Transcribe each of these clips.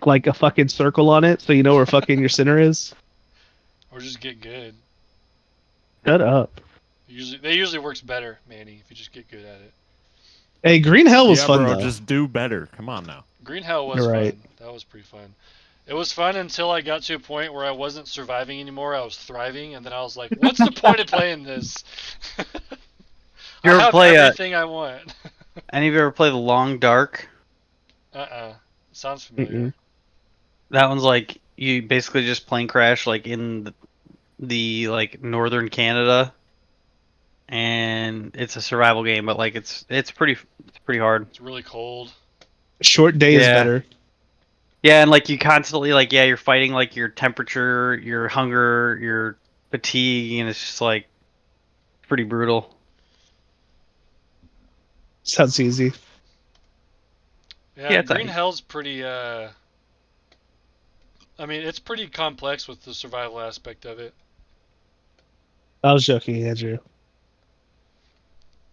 like a fucking circle on it so you know where fucking your center is. Or just get good. Shut up. They usually works better, Manny, if you just get good at it. Hey, Green Hell was Yeah, fun bro, though. just do better. Come on now. Green Hell was You're right. fun. That was pretty fun. It was fun until I got to a point where I wasn't surviving anymore. I was thriving, and then I was like, "What's the point of playing this? You I ever have play everything I want." any of you ever play The Long Dark? Sounds familiar. Mm-mm. That one's like you basically just plane crash like in the like northern Canada, and it's a survival game, but like it's pretty hard. It's really cold. Short day is Yeah. better. Yeah, and like you constantly like you're fighting like your temperature, your hunger, your fatigue, and it's just like pretty brutal. Sounds easy. Yeah, Yeah, it's Green like, Hell's pretty. I mean, it's pretty complex with the survival aspect of it. I was joking, Andrew.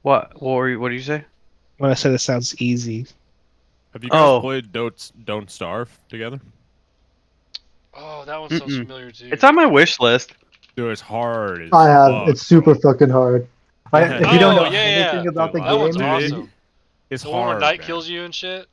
what do you say? When I said it sounds easy. Have you guys Oh, played Don't Starve together? Oh, that one sounds mm-mm. familiar too. It's on my wish list. Dude, it's hard as I have. fuck, It's super bro. fucking hard. Yeah, If you don't Oh know dude. yeah, anything yeah. about the Dude, That one's game, dude, awesome. it's The one where hard, night man. kills you and shit.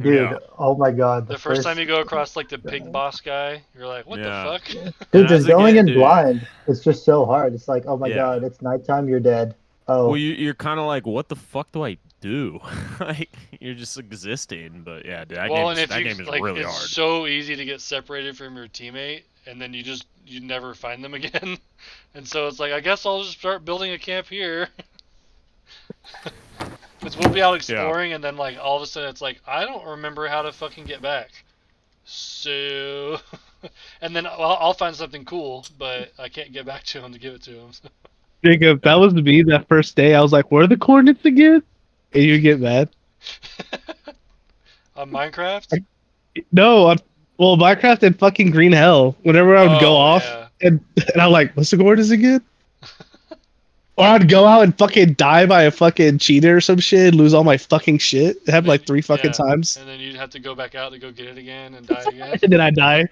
dude, Yeah. oh my god, The first time you go across like the pig boss guy, you're like, what the Yeah. fuck? dude, And just as a going kid, in dude. blind, it's just so hard. It's like, oh my Yeah. god, it's nighttime, you're dead. Well, Oh, you're kind of like, what the fuck do I do? Like, you're just existing. But yeah, dude, Well, and if that you game is like, really it's hard. so easy to get separated from your teammate, and then you never find them again. And so it's like, I guess I'll just start building a camp here. Because we'll be out exploring, and then like all of a sudden it's like, I don't remember how to fucking get back. So, and then I'll find something cool, but I can't get back to him to give it to him. Jacob, that was me that first day. I was like, "Where are the coordinates again?" And you get mad. On Minecraft? No, well, Minecraft and fucking Green Hell. Whenever I would go Oh off, yeah. and I'm like, "What's the coordinates again?" Or I'd go out and fucking die by a fucking cheater or some shit, and lose all my fucking shit. It And happened then like 3 fucking yeah, times, and then you'd have to go back out to go get it again and die again. and then I die.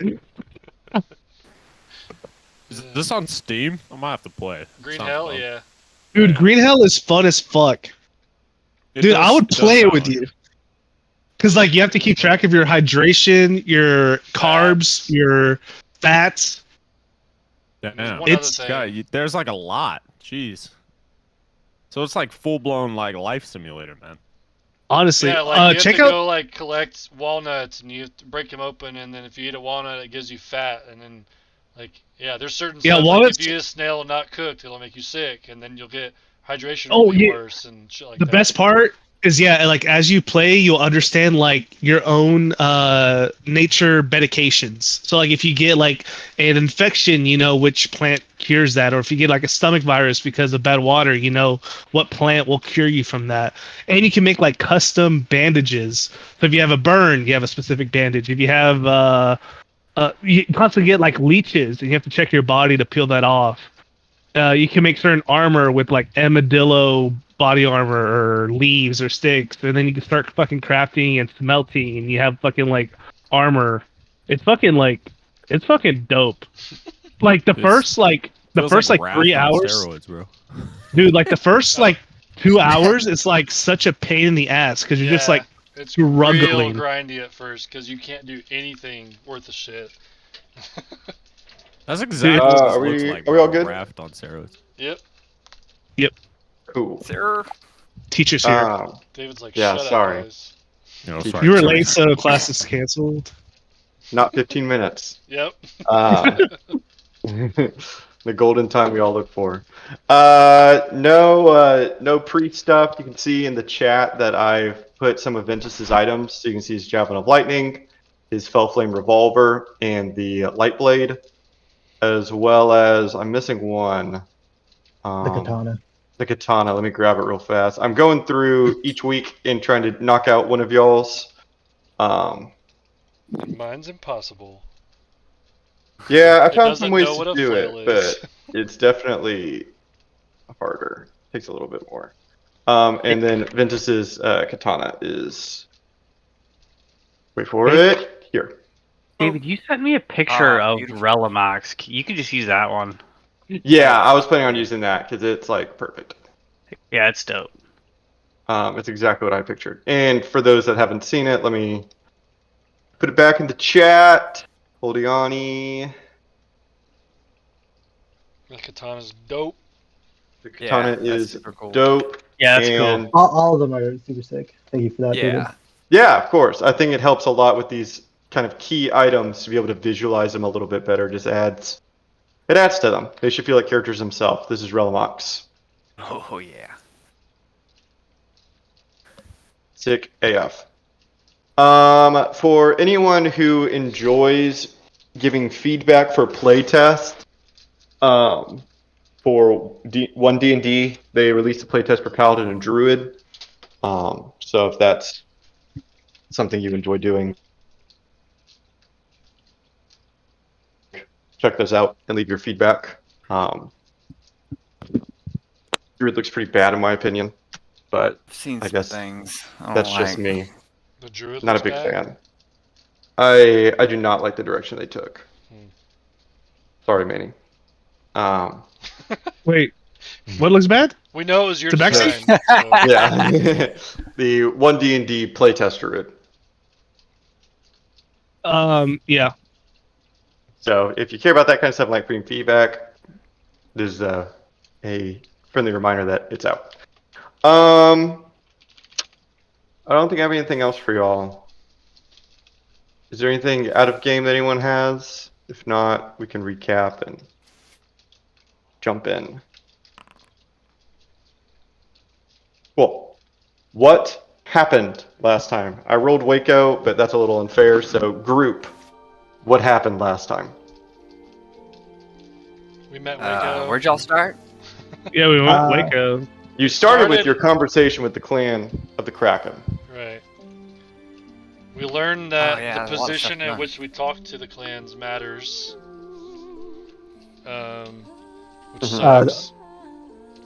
Is this on Steam? I might have to play it. Green Sounds Hell, fun. yeah. Dude, Yeah. Green Hell is fun as fuck. It Dude, does- I would does play it sound with like you. it. Because, like, you have to keep track of your hydration, your carbs, Fats. your fats. Damn. One It's- other God, thing. there's like a lot. Jeez. So it's like full blown like life simulator, man. Honestly, Yeah, like you have check to out. go like collect walnuts, and you have to break them open, and then if you eat a walnut, it gives you fat, and then like yeah, there's certain Yeah, stuff walnuts. like if you eat a snail not cooked, it'll make you sick, and then you'll get hydration Oh, will be yeah. worse and shit like The that. best part is, yeah, like as you play, you'll understand like your own nature medications. So like if you get like an infection, you know which plant cures that, or if you get like a stomach virus because of bad water, you know what plant will cure you from that. And you can make like custom bandages. So if you have a burn, you have a specific bandage. If you have you constantly get like leeches, and you have to check your body to peel that off. You can make certain armor with like armadillo body armor or leaves or sticks, and then you can start fucking crafting and smelting, and you have fucking like armor. It's fucking like it's fucking dope. Like the It's- Feels first like like Raft 3 on hours, steroids, bro. dude. Like the first Oh. like 2 hours, it's like such a pain in the ass because you're just Yeah, like it's real struggling. grindy at first because you can't do anything worth a shit. That's exactly what this looks like, are we bro. all good? Raft on steroids. Yep. Cool. Sir. Teachers here. David's like, Yeah, shut sorry. up, guys. You know, You sorry, You were sorry. late, so class is canceled. Not 15 minutes. Yep. The golden time we all look for. No pre stuff. You can see in the chat that I've put some of Ventus's items. So you can see his Javelin of Lightning, his Fell Flame Revolver, and the Light Blade, as well as I'm missing one. the katana. The katana. Let me grab it real fast. I'm going through each week and trying to knock out one of y'all's. And mine's impossible. Yeah, I It found doesn't some ways know to what a do flail it, is. but it's definitely harder. Takes a little bit more. And then Ventus's katana is. Wait for it. Here. David, you sent me a picture of beautiful. Relimax. You could just use that one. Yeah, I was planning on using that because it's like perfect. Yeah, it's dope. It's exactly what I pictured. And for those that haven't seen it, let me put it back in the chat. Holdiani. The katana's dope. The katana Yeah, that's is super cool. dope. Yeah, that's and cool. All of them are super sick. Thank you for that, David. Yeah. Yeah, of course. I think it helps a lot with these kind of key items to be able to visualize them a little bit better. Just adds to them. They should feel like characters themselves. This is Relamox. Oh yeah. Sick AF. For anyone who enjoys giving feedback for playtest, for one D&D, they released a playtest for Paladin and Druid. So if that's something you enjoy doing, check those out and leave your feedback. Druid looks pretty bad in my opinion, but I've seen I some guess things. I don't that's like. just me. The druid Not a looks big bad? fan. I do not like the direction they took. Sorry, Manny. Wait, what looks bad? We know it was your Tabaxi? design. So. Yeah, the one D&D playtest Druid. Yeah. So if you care about that kind of stuff, like putting feedback, there's a friendly reminder that it's out. I don't think I have anything else for y'all. Is there anything out of game that anyone has? If not, we can recap and jump in. Cool. What happened last time? I rolled Waco, but that's a little unfair. So group, what happened last time? We met Waco. Where'd y'all start? Yeah, we went Waco. You started with your conversation with the clan of the Kraken. Right. We learned that yeah, the there's a lot of position stuff at done. which we talk to the clans matters. Which sucks.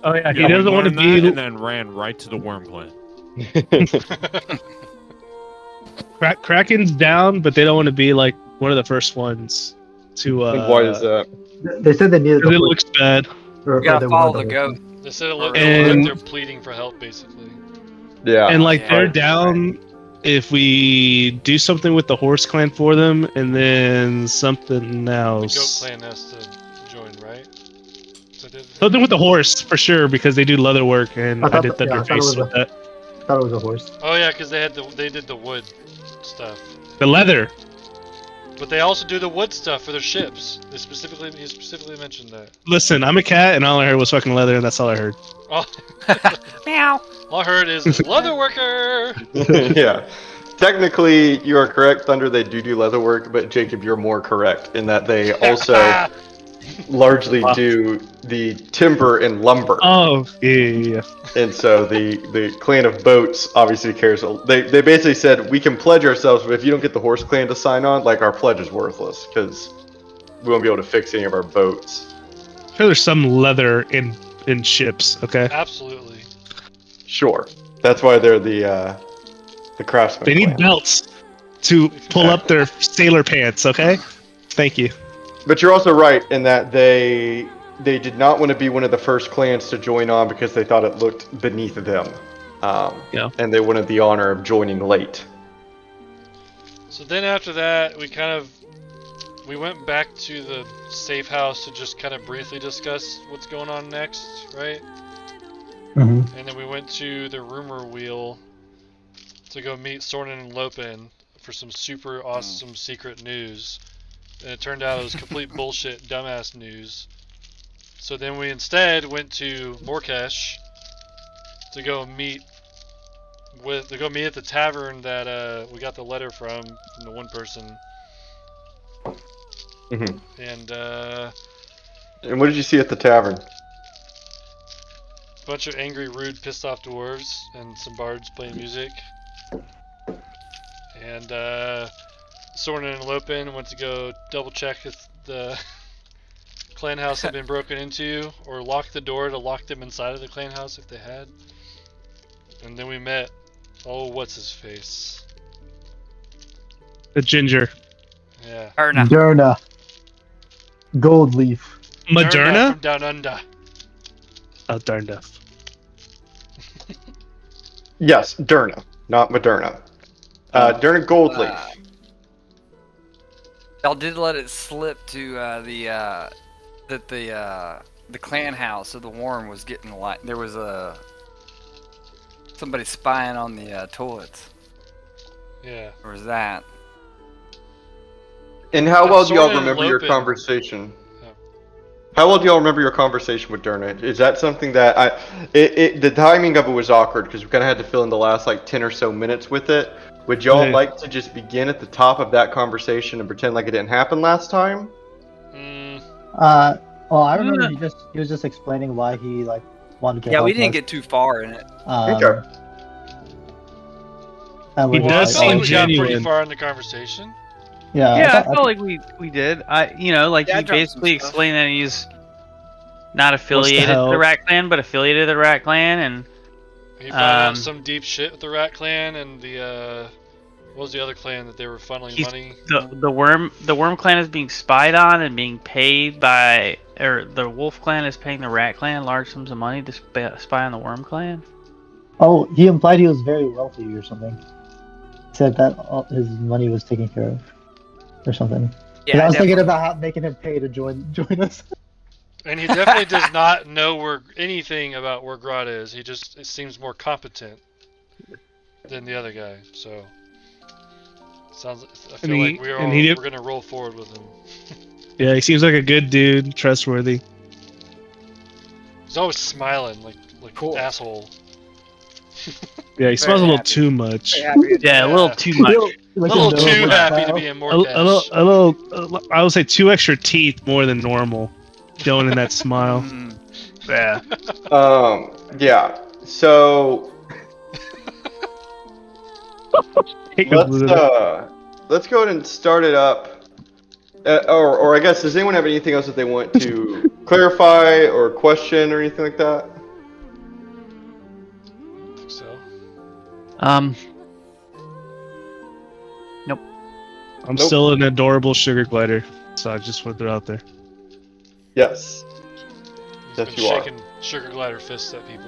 Oh yeah, he Yeah, we doesn't want to learned that be. and then ran right to the Worm Clan. Kraken's down, but they don't want to be like one of the first ones to. And why is that? They said they needed Because the it horse, looks bad. or You gotta they follow wanted the horse. goat. They said it Or- looked And- like they're pleading for help, basically. Yeah. And like they're right. down if we do something with the horse clan for them, and then something The else. goat clan has to join, right? So Something with the horse for sure because they do leather work, and I I thought did that- yeah, I thought it Thunderface was with that. I thought it was a horse. Oh yeah, because they did the wood stuff. The leather. But they also do the wood stuff for their ships. He specifically mentioned that. Listen, I'm a cat, and all I heard was fucking leather, and that's all I heard. Oh, Meow. all I heard is leather worker. Yeah. Technically, you are correct, Thunder. They do leather work, but Jacob, you're more correct in that they also largely do the timber and lumber. Oh, yeah. And so the clan of boats obviously cares. They basically said we can pledge ourselves, but if you don't get the horse clan to sign on, like our pledge is worthless because we won't be able to fix any of our boats. I'm sure there's some leather in ships. Okay. Absolutely. Sure, that's why they're the craftsman. They need clan. belts to pull up their sailor pants. Okay. Thank you. But you're also right in that they did not want to be one of the first clans to join on because they thought it looked beneath them. Yeah. And they wanted the honor of joining late. So then after that, we went back to the safe house to just kind of briefly discuss what's going on next, right? Mm-hmm. And then we went to the rumor wheel to go meet Sornin and Lopin for some super awesome secret news. And it turned out it was complete bullshit, dumbass news. So then we instead went to Morkesh to go meet at the tavern that we got the letter from the one person. Mm-hmm. And what did you see at the tavern? a bunch of angry, rude, pissed off dwarves and some bards playing music. And Sornin and Lopin went to go double check if the clan house had been broken into, or lock the door to lock them inside of the clan house if they had. And then we met, what's his face? The ginger. Yeah. Or no. Derna. Gold leaf. Moderna? From down under. Oh, darn enough. Yes, Derna, not Moderna. Derna Goldleaf. Y'all did let it slip to that the clan house of the Worm was getting light. There was somebody spying on the toilets. Yeah. Or was that? And how well do y'all Consorted and remember your Lopin. conversation? Oh. How well do y'all remember your conversation with Derna? Is that something that the timing of it was awkward because we kind of had to fill in the last like 10 or so minutes with it. Would y'all Okay. like to just begin at the top of that conversation and pretend like it didn't happen last time? Well, I remember he was just explaining why he like wanted to Yeah, help we didn't us. get too far in it. Okay. And He we're does just I like, seem think we got pretty genuine. far in the conversation. Yeah, Yeah, I thought- felt like we did. Like Yeah, I he dropped some basically stuff. explained that he's not affiliated to the help. Rat Clan, but affiliated to the Rat Clan, and He found out Um, some deep shit with the Rat Clan and the what was the other clan that they were funneling he's money? the Worm Clan is being spied on and being paid by, or the Wolf Clan is paying the Rat Clan large sums of money to spy on the Worm Clan. Oh, he implied he was very wealthy or something. He said that all his money was taken care of, or something. 'Cause Yeah, I was thinking definitely. about how making him pay to join us. And he definitely does not know where anything about where Grodd is. He just it seems more competent than the other guy. So sounds. I feel he- like we're and he did- gonna roll forward with him. Yeah, he seems like a good dude, trustworthy. He's always smiling like Cool. asshole. Yeah, he smells a little happy. too much. Very happy. Yeah, a little Yeah. too much. A little too normal happy to smile. be in A Mortgash. little, I would say 2 extra teeth more than normal, showing in that smile. Mm. Yeah. Yeah. So let's go ahead and start it up. Or I guess, does anyone have anything else that they want to clarify or question or anything like that? I think so. I'm Nope. still an adorable sugar glider, so I just want to throw it out there. Yes. He's Yes, been you are. shaking sugar glider fists at people.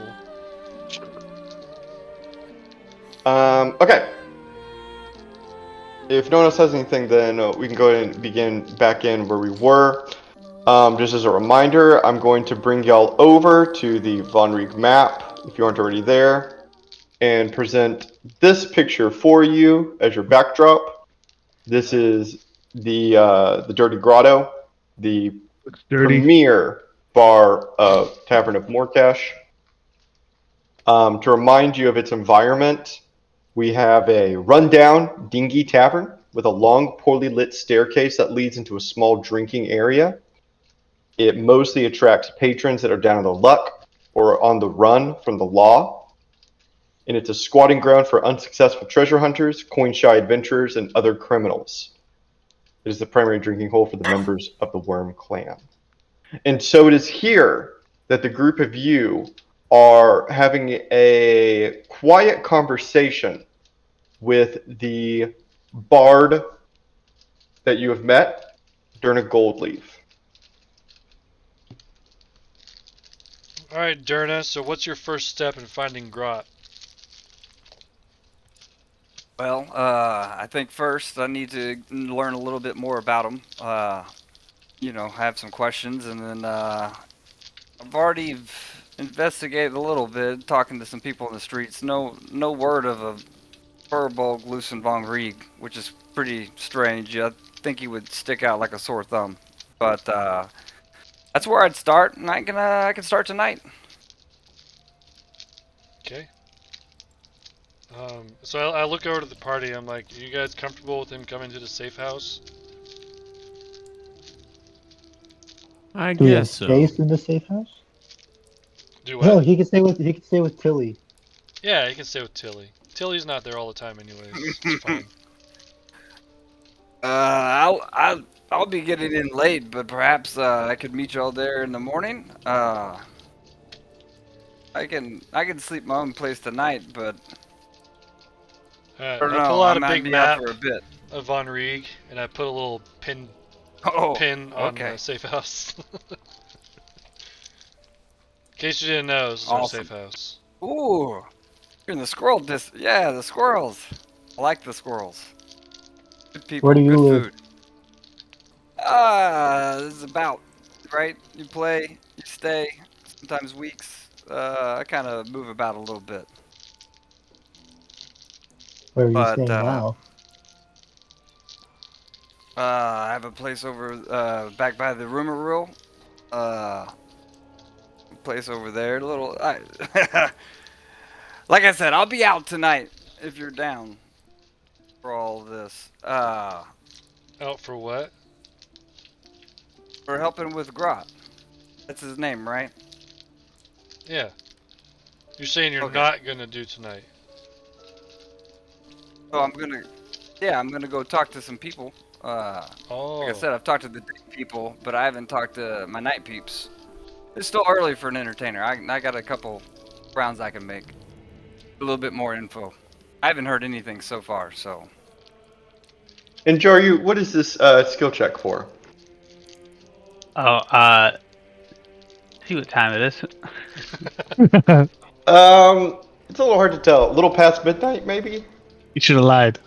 Okay. If no one else has anything, then we can go ahead and begin back in where we were. Just as a reminder, I'm going to bring y'all over to the Von Rieg map, if you aren't already there, and present this picture for you as your backdrop. This is the Dirty Grotto, the Dirty. premier bar of Tavern of Morcash. To remind you of its environment, we have a rundown, dingy tavern with a long, poorly lit staircase that leads into a small drinking area. It mostly attracts patrons that are down on their luck or on the run from the law. And it's a squatting ground for unsuccessful treasure hunters, coin-shy adventurers, and other criminals. It is the primary drinking hole for the members of the Worm Clan. And so it is here that the group of you are having a quiet conversation with the bard that you have met, Derna Goldleaf. Alright, Derna, so what's your first step in finding Grot? Well, I think first I need to learn a little bit more about him. Have some questions, and then I've already investigated a little bit, talking to some people in the streets. No word of a Furbolg Lucen von Rieg, which is pretty strange. I think he would stick out like a sore thumb. But that's where I'd start, and I can start tonight. Okay. So I look over to the party. I'm like, are you guys comfortable with him coming to the safe house? I Do we have guess so. space in the safe house? Do what? No, he could stay with Tilly. Yeah, he can stay with Tilly. Tilly's not there all the time, anyways. It's fine. I'll be getting in late, but perhaps I could meet y'all there in the morning. I can sleep my own place tonight, but I don't I know. pull I out a might big be out map. for a bit. of Von Rieg, and I put a little pin Oh, on okay. the safe house. In case you didn't know, this is our Awesome. safe house. Ooh, you're in the squirrel yeah, the squirrels. I like the squirrels. Good people, Where do you good live? food. This is about, right? You play, you stay, sometimes weeks. I kind of move about a little bit. Where are you But, staying now? I have a place over, back by the rumor reel. Place over there, a little, like I said, I'll be out tonight if you're down for all of this. Out for what? For helping with Grot. That's his name, right? Yeah. You're saying you're Okay. not gonna do tonight. So I'm gonna go talk to some people. Like Oh. I said, I've talked to the day people, but I haven't talked to my night peeps. It's still early for an entertainer. I got a couple rounds I can make. A little bit more info. I haven't heard anything so far, so. And Jaryu, what is this skill check for? Oh, see what time it is. It's a little hard to tell. A little past midnight, maybe. You should have lied.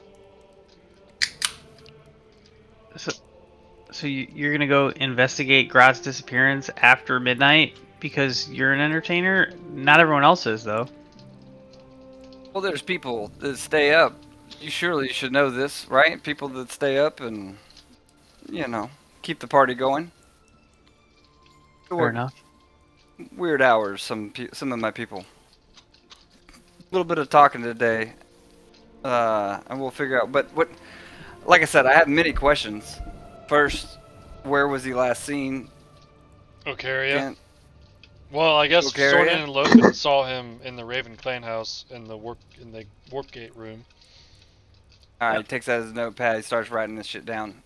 So you're gonna go investigate Grot's disappearance after midnight because you're an entertainer? Not everyone else is, though. Well, there's people that stay up. You surely should know this, right? People that stay up and, keep the party going. Fair enough. Weird hours, some of my people. A little bit of talking today, and we'll figure out. But like I said, I have many questions. First, where was he last seen? Ocaria. Well, I guess Ocaria? Sornin and Loken saw him in the Raven Clan house in the warp gate room. All right, he takes out his notepad. He starts writing this shit down.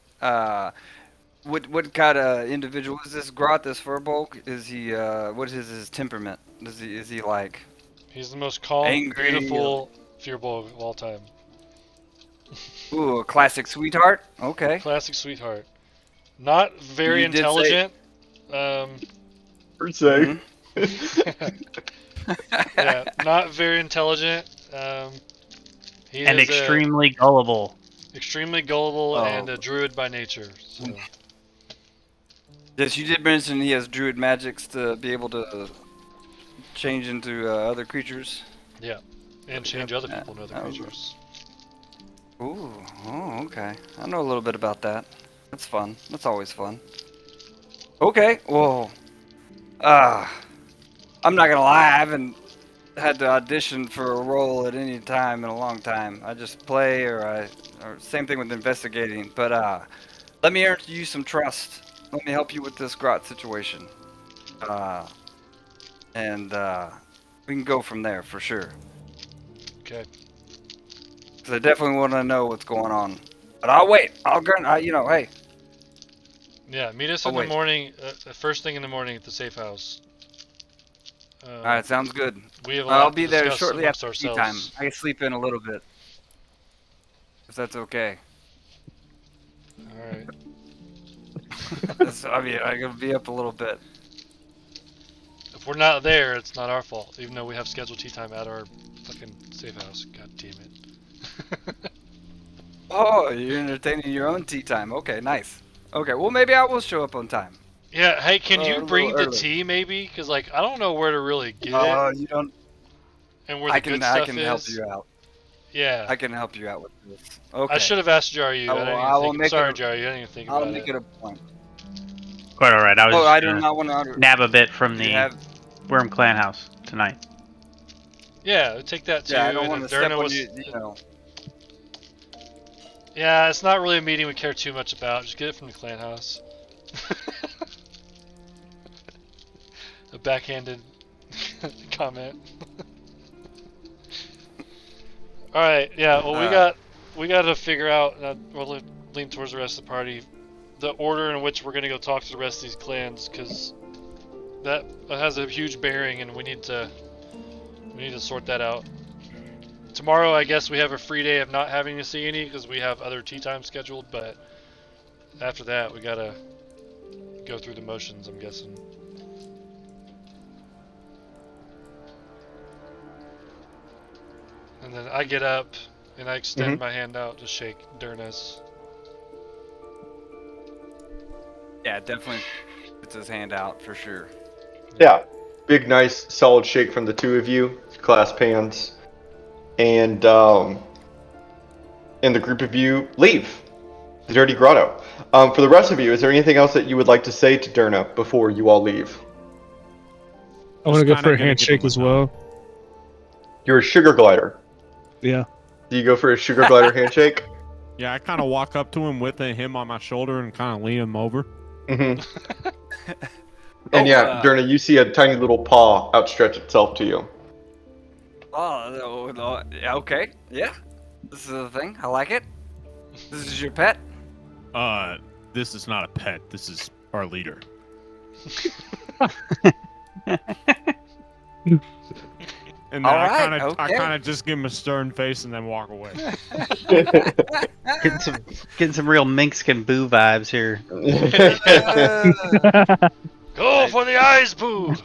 What kind of individual is this Grot? This Furbolg? Is he? What is his temperament? Is he like? He's the most calm, Angry, beautiful Fearbolg of all time. Ooh, a classic sweetheart. Okay. Classic sweetheart. Not very You did say- intelligent. Per se. Yeah, not very intelligent. He And is extremely gullible. extremely gullible Oh. and a druid by nature. So. Yes, you did mention he has druid magics to be able to change into other creatures. Yeah, and change other Yeah, people into that other was- creatures. Ooh, oh, okay. I know a little bit about that. That's fun. That's always fun. Okay, well, I'm not gonna lie, I haven't had to audition for a role at any time in a long time. I just play, or same thing with investigating. But let me earn you some trust. Let me help you with this Grot situation. And we can go from there for sure. Okay. Cause I definitely want to know what's going on. But I'll wait. Hey. Yeah, meet us Oh, in the wait. morning, first thing in the morning at the safe house. All right, sounds good. We have a lot I'll to be there discuss shortly amongst after tea ourselves. time. I can sleep in a little bit, if that's okay. All right. I can be up a little bit. If we're not there, it's not our fault, even though we have scheduled tea time at our fucking safe house. God damn it. Oh, you're entertaining your own tea time. Okay, nice. Okay, well maybe I will show up on time. Yeah, hey, can A you little bring the early. tea maybe? Because, like, I don't know where to really get it You don't. and where the good I stuff can is. help you out. Yeah. I can help you out with this. Okay. I should have asked Jaryu. I will make Sorry, it Jaryu. I didn't even think I'll about make it. it a point. Quite all right. I was Oh, just I do gonna not want to. nab a bit from You the have. Worm Clan house tonight. Yeah, take that too. Yeah, I don't and want to if step Durna on was, you. You know. Yeah, it's not really a meeting we care too much about. Just get it from the clan house. A backhanded comment. All right, yeah. Well, we got to figure out. We'll lean towards the rest of the party, the order in which we're gonna go talk to the rest of these clans, because that has a huge bearing, and we need to sort that out. tomorrow, I guess we have a free day of not having to see any because we have other tea time scheduled. But after that, we gotta go through the motions, I'm guessing. And then I get up and I extend my hand out to shake Dernis. Yeah, definitely puts his hand out for sure. Yeah. Big, nice, solid shake from the two of you. Clasp hands. And the group of you leave the Dirty Grotto. For the rest of you, is there anything else that you would like to say to Derna before you all leave? I want to go Just for a kinda gonna give handshake him a as nod. well. You're a sugar glider. Yeah. Do you go for a sugar glider handshake? Yeah, I kind of walk up to him with him on my shoulder and kind of lean him over. Mm-hmm. Oh, And yeah, Derna, you see a tiny little paw outstretch itself to you. Oh, okay. Yeah. This is a thing. I like it. This is your pet? This is not a pet. This is our leader. And then Alright, I okay. kind of just give him a stern face and then walk away. Getting some real Minkskin Boo vibes here. Go for the eyes, boo!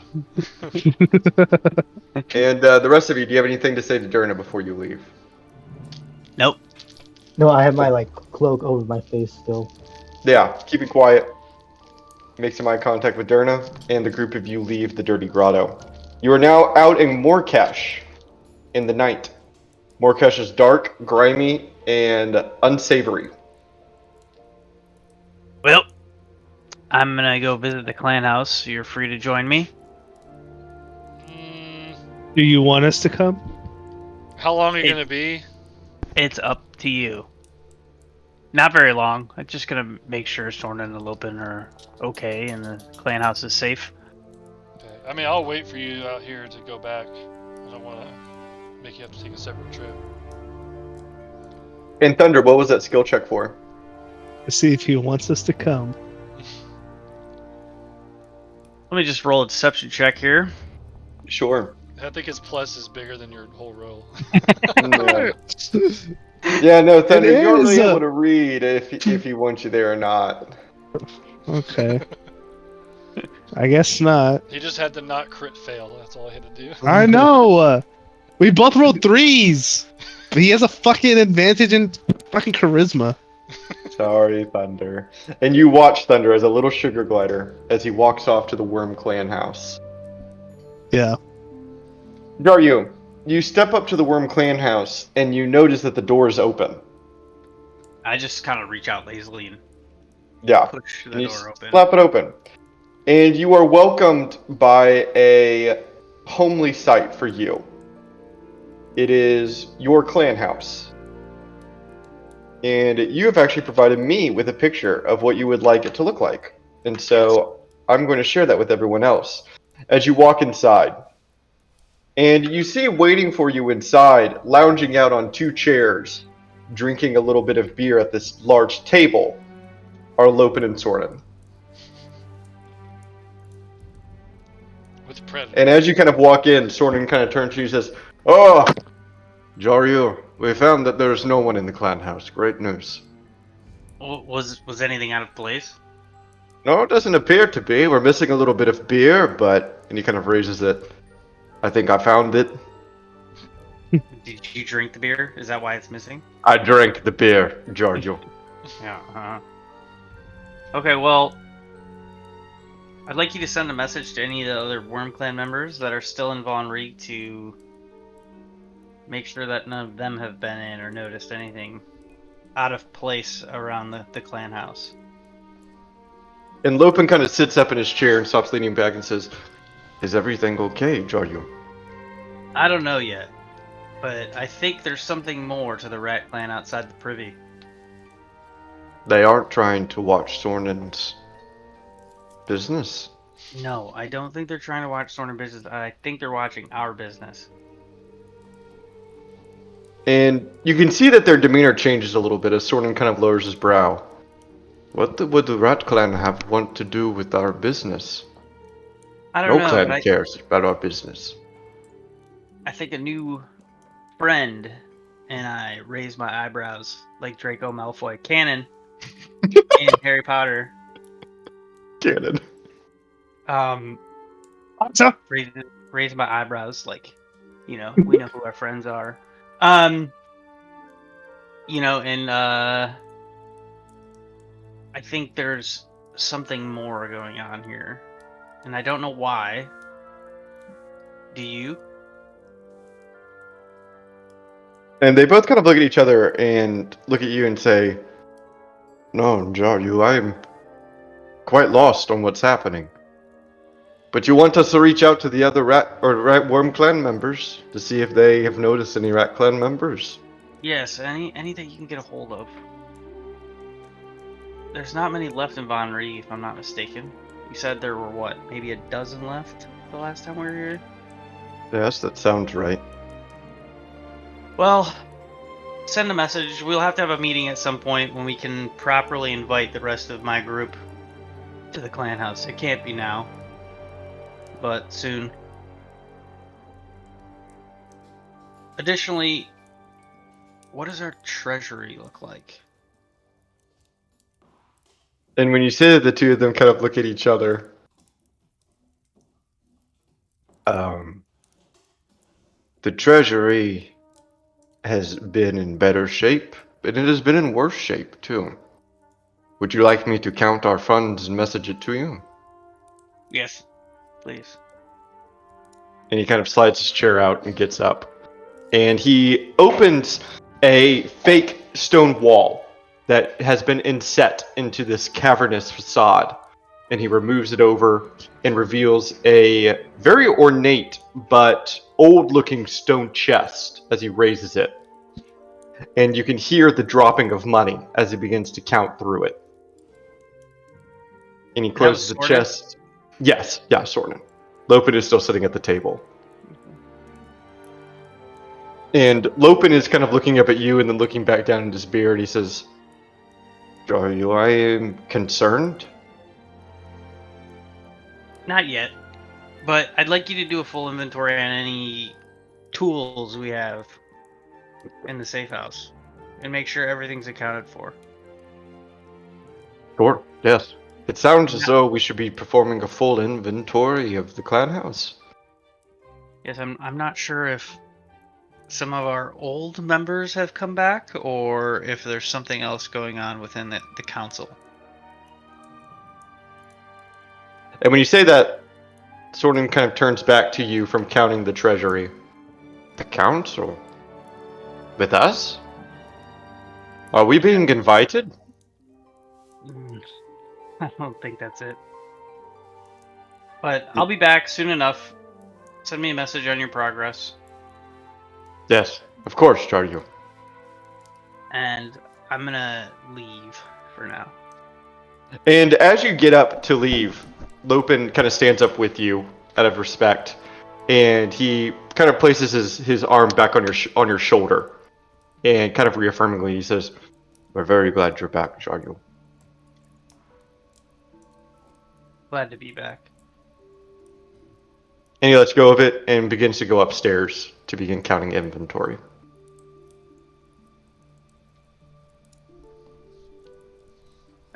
And the rest of you, do you have anything to say to Derna before you leave? Nope. No, I have my like cloak over my face still. Yeah, keep it quiet. Make some eye contact with Derna, and the group of you leave the Dirty Grotto. You are now out in Morkesh in the night. Morkesh is dark, grimy, and unsavory. Well, I'm gonna go visit the clan house. You're free to join me. Do you want us to come? How long are you gonna be? It's up to you. Not very long. I'm just gonna make sure Sorna and Lopin are okay and the clan house is safe. Okay. I mean, I'll wait for you out here to go back. I don't want to make you have to take a separate trip. And Thunder, what was that skill check for? To see if he wants us to come. Let me just roll a deception check here. Sure. I think his plus is bigger than your whole roll. Yeah, no, Thunder, It you're only is, able to read if he wants you there or not. Okay. I guess not. He just had to not crit fail. That's all I had to do. I know. We both rolled 3s. But he has a fucking advantage in fucking charisma. Sorry, Thunder. And you watch Thunder as a little sugar glider as he walks off to the Worm Clan house. Yeah. Daryu, you step up to the Worm Clan house and you notice that the door is open. I just kind of reach out lazily and Yeah. push And the you door open. slap it open. And you are welcomed by a homely sight for you. It is your clan house. And you have actually provided me with a picture of what you would like it to look like. And so I'm going to share that with everyone else. As you walk inside, and you see waiting for you inside, lounging out on 2 chairs, drinking a little bit of beer at this large table, are Lopin and Sornin. With Predator. And as you kind of walk in, Sornin kind of turns to you and says, "Oh, Jaryu, we found that there's no one in the clan house. Great news." Was anything out of place? No, it doesn't appear to be. We're missing a little bit of beer, but... And he kind of raises it. I think I found it. Did you drink the beer? Is that why it's missing? I drank the beer, Jaryu. Yeah. Okay, well, I'd like you to send a message to any of the other Worm Clan members that are still in Von Reek to make sure that none of them have been in or noticed anything out of place around the clan house. And Lopin kind of sits up in his chair and stops leaning back and says, "Is everything okay, Jaryu?" I don't know yet, but I think there's something more to the Rat Clan outside the privy. They aren't trying to watch Sornin's business. No, I don't think they're trying to watch Sorn business. I think they're watching our business. And you can see that their demeanor changes a little bit as Sornin kind of lowers his brow. What would the Rat Clan want to do with our business? I don't No know, clan but cares about our business. I think a new friend, and I raise my eyebrows like Draco Malfoy. Canon in Harry Potter. Cannon. So, Raise my eyebrows like, we know who our friends are. And I think there's something more going on here, and I don't know why. Do you? And they both kind of look at each other and look at you and say, "No, Jaryu, I am quite lost on what's happening. But you want us to reach out to the other Rat Worm Clan members to see if they have noticed any Rat Clan members?" Yes, any that you can get a hold of. There's not many left in Von Rie, if I'm not mistaken. You said there were what, maybe a dozen left the last time we were here? Yes, that sounds right. Well, send a message. We'll have to have a meeting at some point when we can properly invite the rest of my group to the clan house. It can't be now, but soon. Additionally, what does our treasury look like? And when you say that, the two of them kind of look at each other. The treasury has been in better shape, and it has been in worse shape, too. Would you like me to count our funds and message it to you? Yes, please. And he kind of slides his chair out and gets up. And he opens a fake stone wall that has been inset into this cavernous facade. And he removes it over and reveals a very ornate but old-looking stone chest as he raises it. And you can hear the dropping of money as he begins to count through it. And he closes the sorted? chest. Yes, yeah, sorted. Lopin is still sitting at the table. And Lopin is kind of looking up at you and then looking back down at his beard. He says, "Are I am concerned?" Not yet, but I'd like you to do a full inventory on any tools we have in the safe house and make sure everything's accounted for. Sure, yes. It sounds as though we should be performing a full inventory of the clan house. Yes, I'm not sure if some of our old members have come back or if there's something else going on within the council. And when you say that, Sornin kind of turns back to you from counting the treasury. The council? With us? Are we being invited? I don't think that's it. But I'll be back soon enough. Send me a message on your progress. Yes, of course, Jaryu. And I'm gonna leave for now. And as you get up to leave, Lopin kind of stands up with you out of respect, and he kind of places his arm back on your shoulder, and kind of reaffirmingly he says, "We're very glad you're back, Jaryu." Glad to be back. And he lets go of it and begins to go upstairs to begin counting inventory.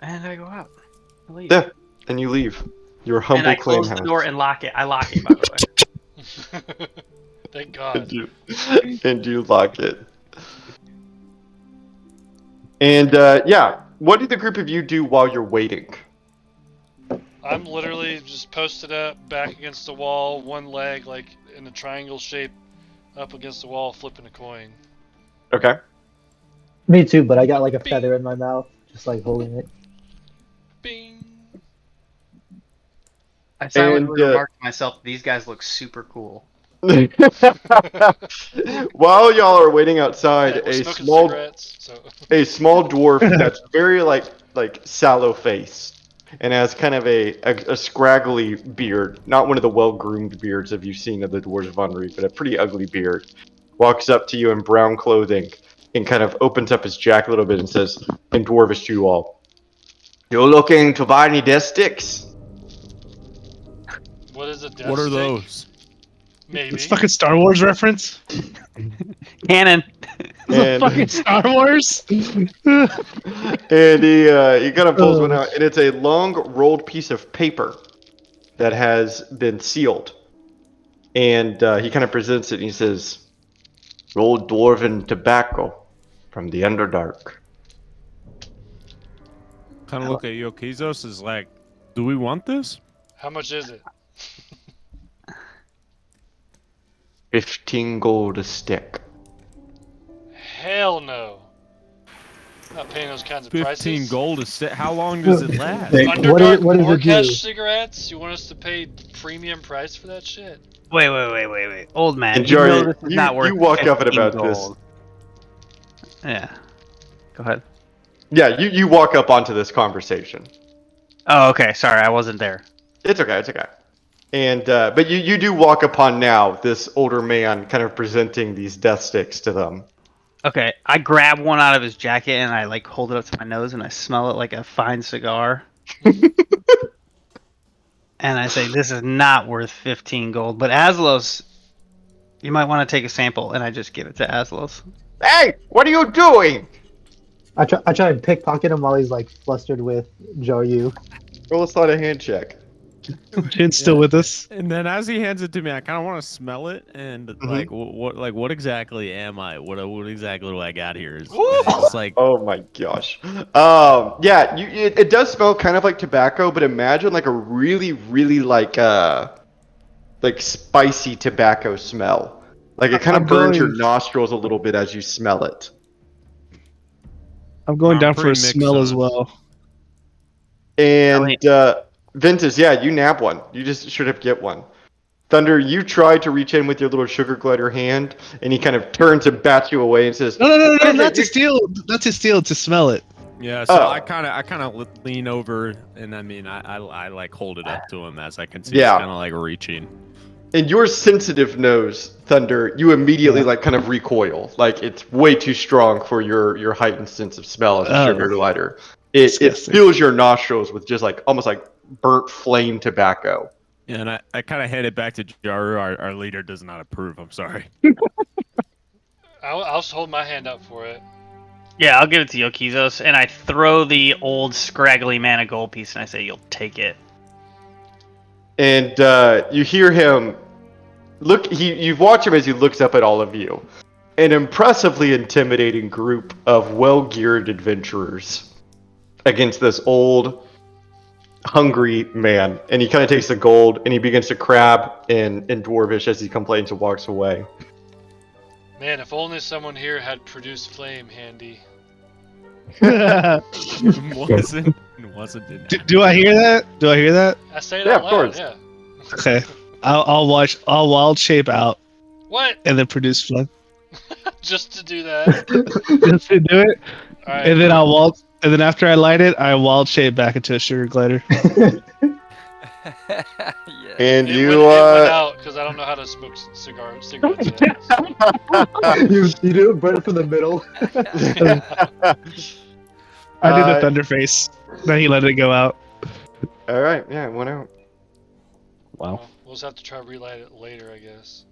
And I go out. I leave. Yeah, and you leave your humble and I clan close house. the door and lock it. I lock it, by the way. Thank God. And you lock it. And yeah, what do the group of you do while you're waiting? I'm literally just posted up, back against the wall, one leg like in a triangle shape, up against the wall, flipping a coin. Okay. Me too, but I got like a Bing. feather in my mouth, just like holding it. Bing. I silently And, remarked to myself, these guys look super cool. While y'all are waiting outside, Yeah, we're a smoking small cigarettes, so. a small dwarf that's very like sallow face and has kind of a scraggly beard, not one of the well-groomed beards that you've seen of the dwarves of Henri, but a pretty ugly beard, walks up to you in brown clothing and kind of opens up his jacket a little bit and says in dwarvish to you all, "You're looking to buy any death sticks?" What is a death What are stick? those? Maybe. It's fucking Star Wars reference. Cannon. This is a And- fucking Star Wars. And he kind of pulls one out, and it's a long rolled piece of paper that has been sealed. And he kind of presents it, and he says, "Rolled dwarven tobacco from the Underdark." Kind of look at Yokizos as like, do we want this? How much is it? 15 gold a stick. Hell no. I'm not paying those kinds of 15 prices. gold a stick. How long does it last? Hey, Underdark what does it do? Orcash cigarettes? You want us to pay premium price for that shit? Wait. Old man. And You know Jari, this is not worth you walk up at 15 about gold. Yeah. Go ahead. this. Yeah, you walk up onto this conversation. Oh, okay. Sorry, I wasn't there. It's okay. And but you do walk upon now this older man kind of presenting these death sticks to them. Okay, I grab one out of his jacket and I like hold it up to my nose and I smell it like a fine cigar. And I say, "This is not worth 15 gold, but Aslos, you might want to take a sample." And I just give it to Aslos. Hey, what are you doing? I try and pickpocket him while he's like flustered with Jaryu. Roll a sleight of hand check. Jin's still with us. And then as he hands it to me, I kind of want to smell it and like, what exactly am I? What exactly do I got here? It's like, Oh my gosh. Yeah, it does smell kind of like tobacco, but imagine like a really, really like spicy tobacco smell. Like it kind of I'm burns your going- nostrils a little bit as you smell it. I'm going I'm down for a pretty mixed smell on as it. well. And Ventus, yeah, you nab one. You just straight up get one. Thunder, you try to reach in with your little sugar glider hand, and he kind of turns and bats you away and says, No, "What is not it? to steal. Not to steal. To smell it. yeah. So Oh. I kind of lean over, and I mean, I like hold it up to him as I can see. Yeah. He's kind of like reaching. And your sensitive nose, Thunder, you immediately Yeah. like kind of recoil. Like it's way too strong for your heightened sense of smell as a Oh. sugar glider. It Disgusting. fills your nostrils with just like almost like burnt flame tobacco. And I kind of hand it back to Jaru. Our leader does not approve. I'm sorry. I'll just hold my hand up for it. Yeah, I'll give it to Yokizos and I throw the old scraggly man a gold piece and I say, "You'll take it." And you hear him look. You watch him as he looks up at all of you. An impressively intimidating group of well-geared adventurers against this old, hungry man. And he kind of takes the gold and he begins to crab in Dwarvish as he complains and walks away. Man, if only someone here had produced flame handy. wasn't didn't. Do I hear that? Do I hear that? I say it Yeah, out of loud, course. yeah. Okay. I'll wild shape out What? and then produce flood. Just to do that? Just to do it, Alright. and then I'll wild. And then after I light it, I wild shape back into a sugar glider. Yeah. And It you went out because I don't know how to smoke cigarettes yet. you do it burn it from the middle. I did Uh, a thunder face. Then he let it go out. all right, yeah, it went out. Wow. We'll just have to try to relight it later, I guess.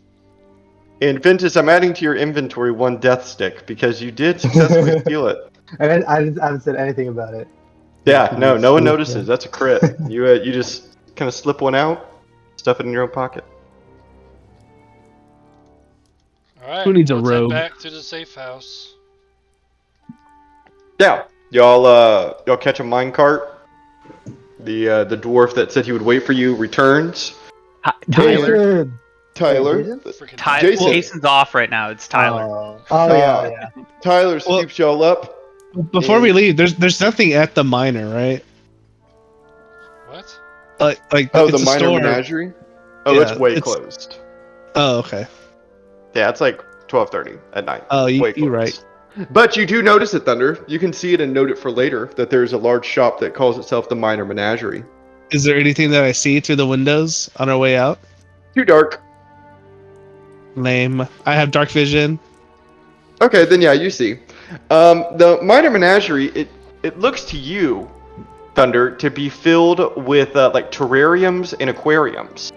And Ventus, I'm adding to your inventory one death stick because you did successfully steal it. And I haven't said anything about it. Yeah, no one Yeah. notices. That's a crit. You just kind of slip one out, stuff it in your own pocket. Alright. Who needs a let's robe? Head back to the safe house. Yeah, y'all catch a minecart. The dwarf that said he would wait for you returns. Tyler. Jason! Tyler. Jason? Freaking Jason. Jason's off right now. It's Tyler. Oh yeah, yeah. Tyler scoops y'all up. Before we leave, there's nothing at the miner, right? What? Like Oh, it's the a minor store. menagerie? Oh, Yeah, it's way it's- closed. Oh, okay. Yeah, it's like 12:30 at night. Oh, Way you're closed. right. But you do notice it, Thunder. You can see it and note it for later that there's a large shop that calls itself the Minor Menagerie. Is there anything that I see through the windows on our way out? Too dark. Lame. I have dark vision. Okay, then yeah, you see. The Minor Menagerie, it looks to you, Thunder, to be filled with like terrariums and aquariums.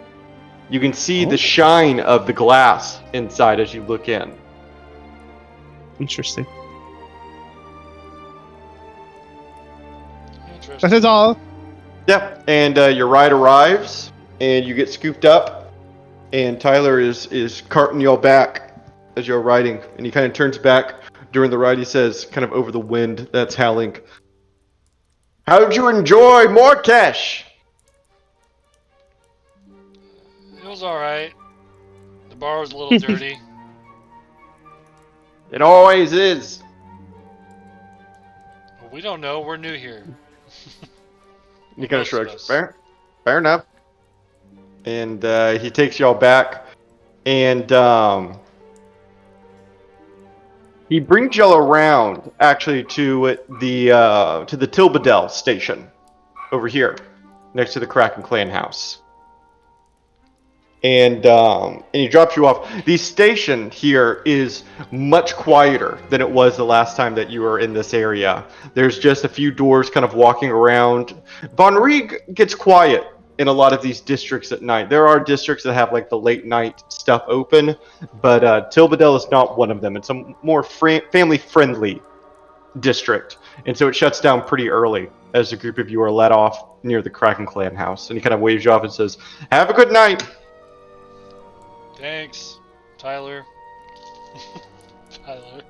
You can see Oh. the shine of the glass inside as you look in. Interesting. Interesting. That is all. Yeah, and your ride arrives, and you get scooped up, and Tyler is carting y'all back as you're riding, and he kind of turns back during the ride. He says, kind of over the wind that's howling, "How'd you enjoy Morkesh?" It was alright. The bar was a little dirty. It always is. Well, we don't know. We're new here. He kind of Most of shrugs. us. Fair enough. And he takes y'all back, and he brings y'all around actually to the Tilbadel station over here, next to the Kraken clan house. And he drops you off. The station here is much quieter than it was the last time that you were in this area. There's just a few doors kind of walking around. Von Rieg gets quiet in a lot of these districts at night. There are districts that have like the late night stuff open, but Tilbadel is not one of them. It's a more family friendly district, and so it shuts down pretty early as a group of you are let off near the Kraken clan house. And he kind of waves you off and says, "Have a good night." Thanks, Tyler. Tyler.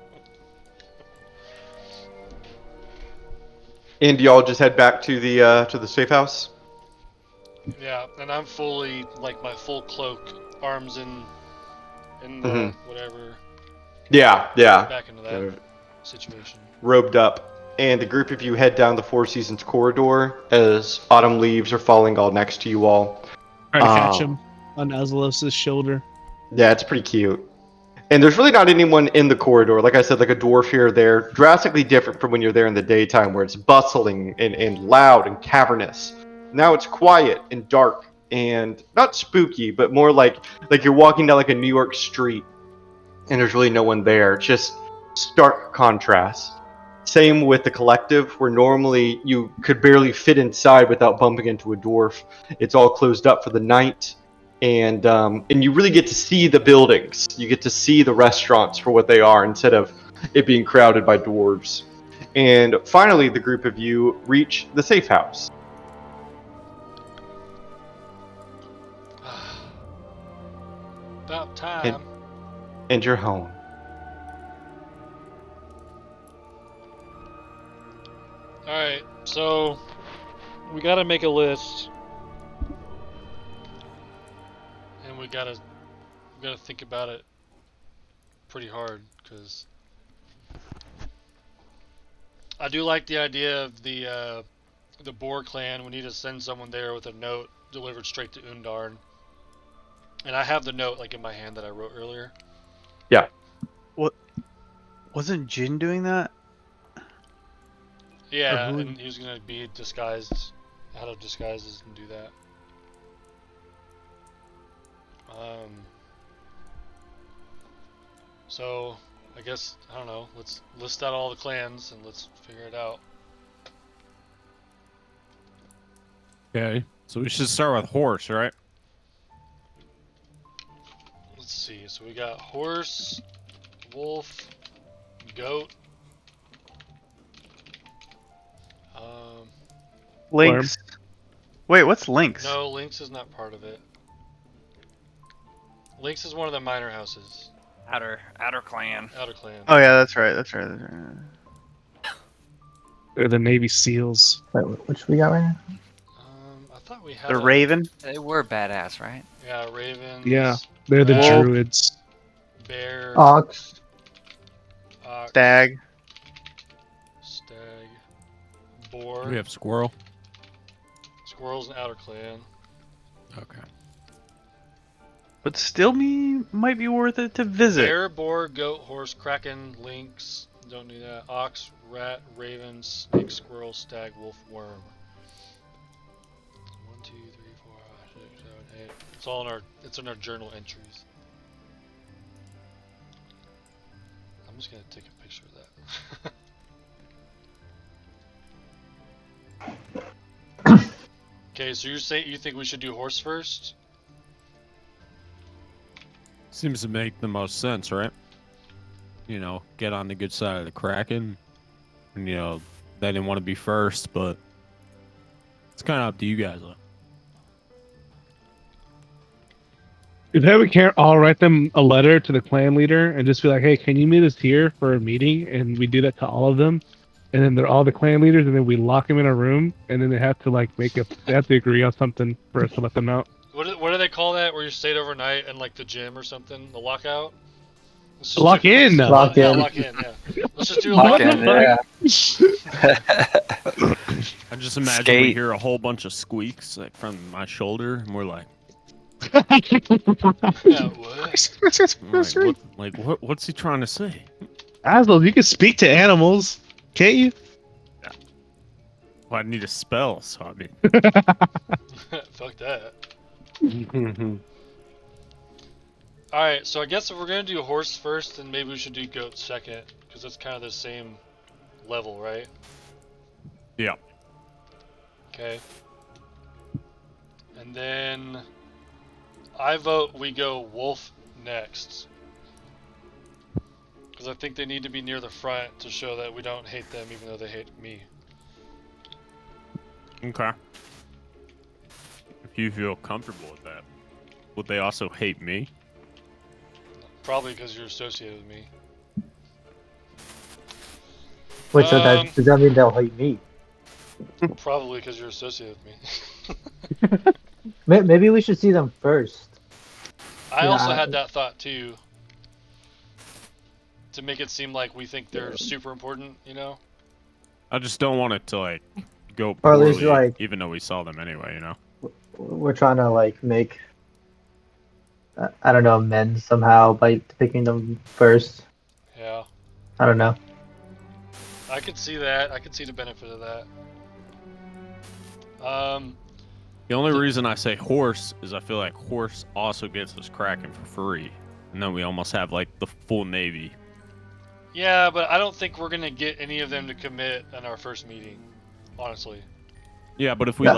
And y'all just head back to the safe house. Yeah, and I'm fully, like, my full cloak, arms in the whatever. Yeah. Back into that situation. Robed up. And the group of you head down the Four Seasons corridor as autumn leaves are falling all next to you all. Try to catch him on Azalos' shoulder. Yeah, it's pretty cute. And there's really not anyone in the corridor. Like I said, like a dwarf here or there. Drastically different from when you're there in the daytime, where it's bustling and loud and cavernous. Now it's quiet and dark and not spooky, but more like you're walking down like a New York street and there's really no one there. Just stark contrast. Same with the collective, where normally you could barely fit inside without bumping into a dwarf. It's all closed up for the night, and you really get to see the buildings. You get to see the restaurants for what they are, instead of it being crowded by dwarves. And finally, the group of you reach the safe house. About time. And you're home. Alright, so we gotta make a list. And we gotta think about it pretty hard, because I do like the idea of the Boar clan. We need to send someone there with a note delivered straight to Undarn. And I have the note like in my hand that I wrote earlier. Yeah. What? Wasn't Jin doing that? Yeah, and he was gonna be disguised, out of disguises, and do that. So I guess, I don't know, let's list out all the clans and let's figure it out. Okay, so we should start with horse, right? Let's see, so we got horse, wolf, goat, Lynx. Wait, what's Lynx? no, Lynx is not part of it. Lynx is one of the minor houses. Outer clan. Outer clan. Oh yeah, that's right. They're the Navy SEALs. Wait, which we got right now? I thought we had The Raven. They were badass, right? Yeah, ravens. Yeah, they're the Wolf, druids. bear, Ox. ox, Stag. boar. We have squirrel. Squirrel's an outer clan. Okay. But still might be worth it to visit. Bear, boar, goat, horse, kraken, lynx. Don't do that. Ox, rat, raven, snake, squirrel, stag, wolf, worm. 1, 2, 3, 4, 5, 6, 7, 8. It's all in our. It's in our journal entries. I'm just gonna take a picture of that. Okay, so you think we should do horse first? Seems to make the most sense, right? get on the good side of the Kraken. And, they didn't want to be first, but it's kind of up to you guys. Then we can't all write them a letter to the clan leader and just be like, "Hey, can you meet us here for a meeting?" And we do that to all of them, and then they're all the clan leaders, and then we lock them in a room, and then they have to they have to agree on something for us to let them out. What do they call that? Where you stayed overnight in like the gym or something? The lockout. Lock in. Lock Yeah, in. lock in. Yeah. Let's just do a Lock lockout. in, yeah. I just imagine we Skate. hear a whole bunch of squeaks like from my shoulder, and we're like, Yeah, what? what's he trying to say? Aslo, you can speak to animals, can't you? Well, I need a spell, so I mean. Fuck that. Alright, so I guess if we're gonna do horse first, then maybe we should do goat second, because that's kind of the same level, right? Yeah. Okay. And then I vote we go wolf next. Because I think they need to be near the front to show that we don't hate them even though they hate me. Okay. If you feel comfortable with that, would they also hate me? Probably because you're associated with me. Wait, so does that mean they'll hate me? Probably because you're associated with me. Maybe we should see them first. I also had that thought too. To make it seem like we think they're super important, you know? I just don't want it to go Or at poorly, least, even though we saw them anyway, We're trying to make, I don't know, amends somehow by picking them first. Yeah. I don't know. I could see that. I could see the benefit of that. The only reason I say horse is I feel like horse also gets us Kraken for free, and then we almost have the full navy. Yeah, but I don't think we're gonna get any of them to commit in our first meeting, honestly. Yeah, but if we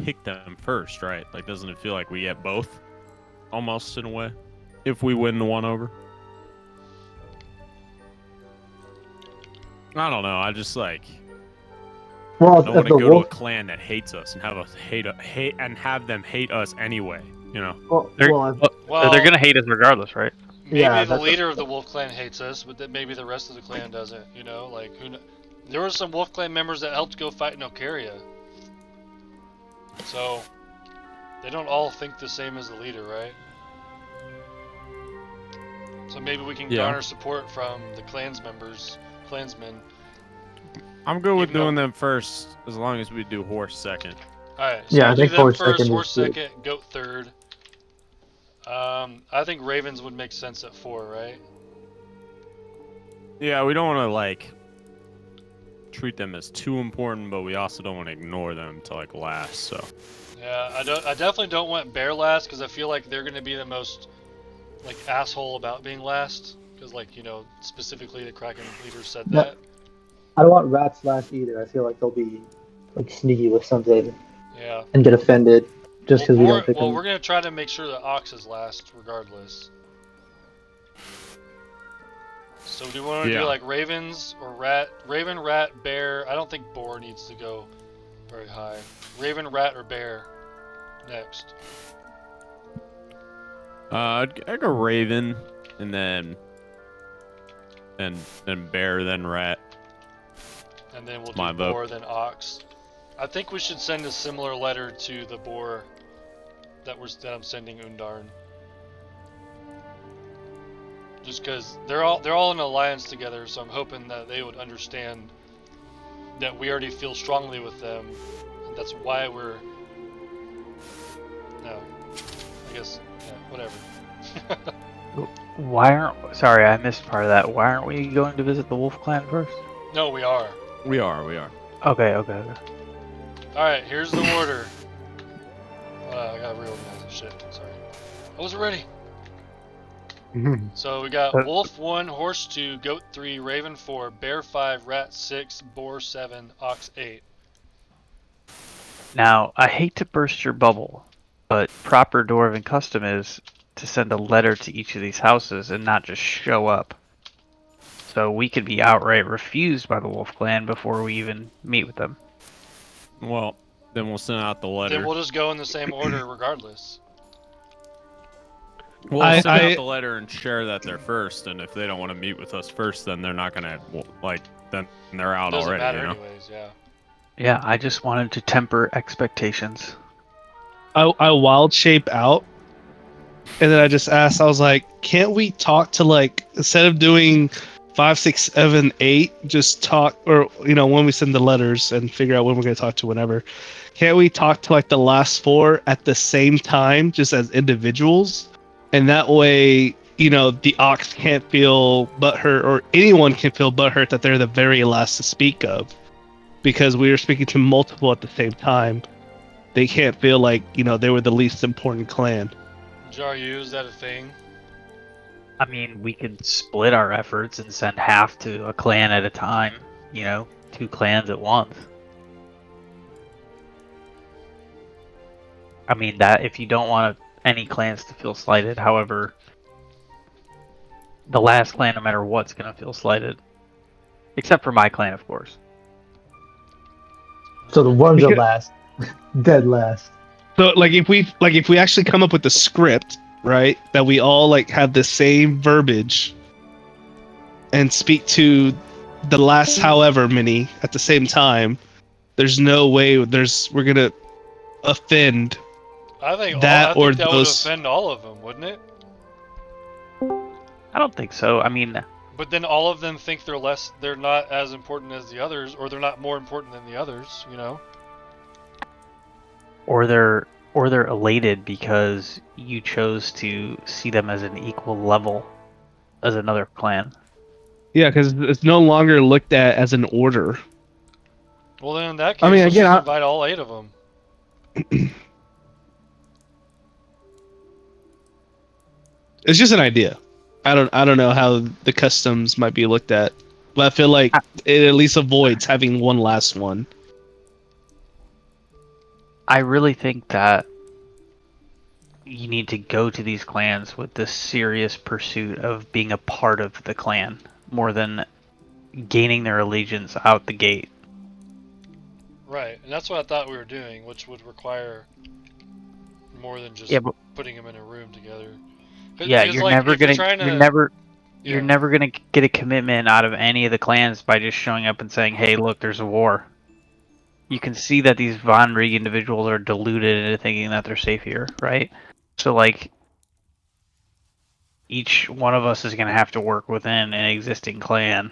pick them first, right? Doesn't it feel like we get both, almost in a way, if we win the one over? I don't know. I just Well, I don't want if to the go wolf. to a clan that hates us and have us hate and have them hate us anyway. Well, They're gonna hate us regardless, right? Maybe Yeah, the that's leader of the Wolf Clan hates us, but then maybe the rest of the clan doesn't. You know, there were some Wolf Clan members that helped go fight in Ocaria. So they don't all think the same as the leader, right? So maybe we can garner support from the clansmen. I'm good with doing them first, as long as we do horse second. Alright, so Yeah, we'll I think do them horse first, second horse is good. second, goat third. I think ravens would make sense at 4, right? Yeah, we don't want to treat them as too important, but we also don't want to ignore them to last. So. Yeah, I definitely don't want bear last because I feel like they're gonna be the most asshole about being last because specifically the Kraken leader said that. I don't want rats last either. I feel like they'll be sneaky with something. Yeah. And get offended just because we don't pick them. Well, we're gonna try to make sure that ox is last regardless. So do we want to do ravens or rat? Raven, rat, bear. I don't think boar needs to go very high. Raven, rat, or bear next. I'd go raven, and then bear, then rat. And then we'll do boar, then ox. I think we should send a similar letter to the boar that I'm sending Undarn. Just because they're all in alliance together, so I'm hoping that they would understand that we already feel strongly with them, and that's why we're. No, I guess whatever. Sorry, I missed part of that. Why aren't we going to visit the Wolf Clan first? No, we are. We are. Okay. Alright, here's the order. I gotta reorganize this shit. Sorry. I wasn't ready. So we got wolf 1, horse 2, goat 3, raven 4, bear 5, rat 6, boar 7, ox 8. Now, I hate to burst your bubble, but proper Dwarven custom is to send a letter to each of these houses and not just show up. So we could be outright refused by the Wolf Clan before we even meet with them. Well, then we'll send out the letter. Then we'll just go in the same order regardless. We'll I- send out I- the letter and share that they're first, and if they don't want to meet with us first, then they're not gonna then they're out Doesn't already. matter You know? anyways, yeah. Yeah, I just wanted to temper expectations. I wild shape out, and then I just asked. I was like, "Can't we talk to like instead of doing 5, 6, 7, 8, just talk or when we send the letters and figure out when we're gonna talk to whenever? Can't we talk to like the last 4 at the same time, just as individuals? And that way, the Ox can't feel butthurt, or anyone can feel butthurt that they're the very last to speak of, because we were speaking to multiple at the same time. They can't feel like they were the least important clan. JRU, is that a thing? I mean, we could split our efforts and send half to a clan at a time. 2 clans at once. I mean, that if you don't want any clans to feel slighted, however, the last clan, no matter what's gonna feel slighted, except for my clan, of course. So the worms are Because- last, dead last. So like if we actually come up with a script, right, that we all like have the same verbiage and speak to the last however many at the same time, there's no way we're gonna offend I think that I or think that would those. offend all of them, wouldn't it? I don't think so. I mean, But then all of them think they're not as important as the others, or they're not more important than the others, or they're elated because you chose to see them as an equal level as another clan. Yeah, because it's no longer looked at as an order. Well, then in that case, I mean, let's again, just invite all 8 of them. It's just an idea. I don't know how the customs might be looked at, but I feel like it at least avoids having one last one. I really think that you need to go to these clans with this serious pursuit of being a part of the clan more than gaining their allegiance out the gate. Right, and that's what I thought we were doing, which would require more than just Yeah, but putting them in a room together. yeah, Because, you're like, never if you're gonna trying to, you're yeah. never gonna get a commitment out of any of the clans by just showing up and saying, "Hey, look, there's a war." You can see that these Von Rig individuals are deluded into thinking that they're safe here, right? So like, each one of us is gonna have to work within an existing clan.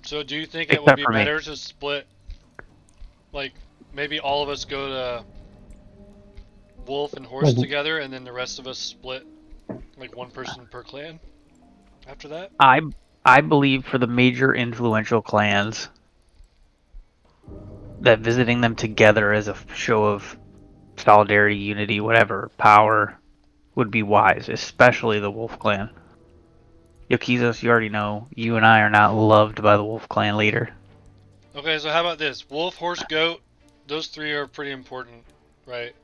So do you think it would Except be for me. better to split, like, maybe all of us go to Wolf and Horse Like- together, and then the rest of us split, like, one person per clan after that? I believe for the major influential clans that visiting them together as a show of solidarity, unity, whatever, power would be wise, especially the Wolf Clan. Yokizos, you already know, you and I are not loved by the Wolf Clan leader. Okay, so how about this? Wolf, Horse, Goat, those 3 are pretty important, right?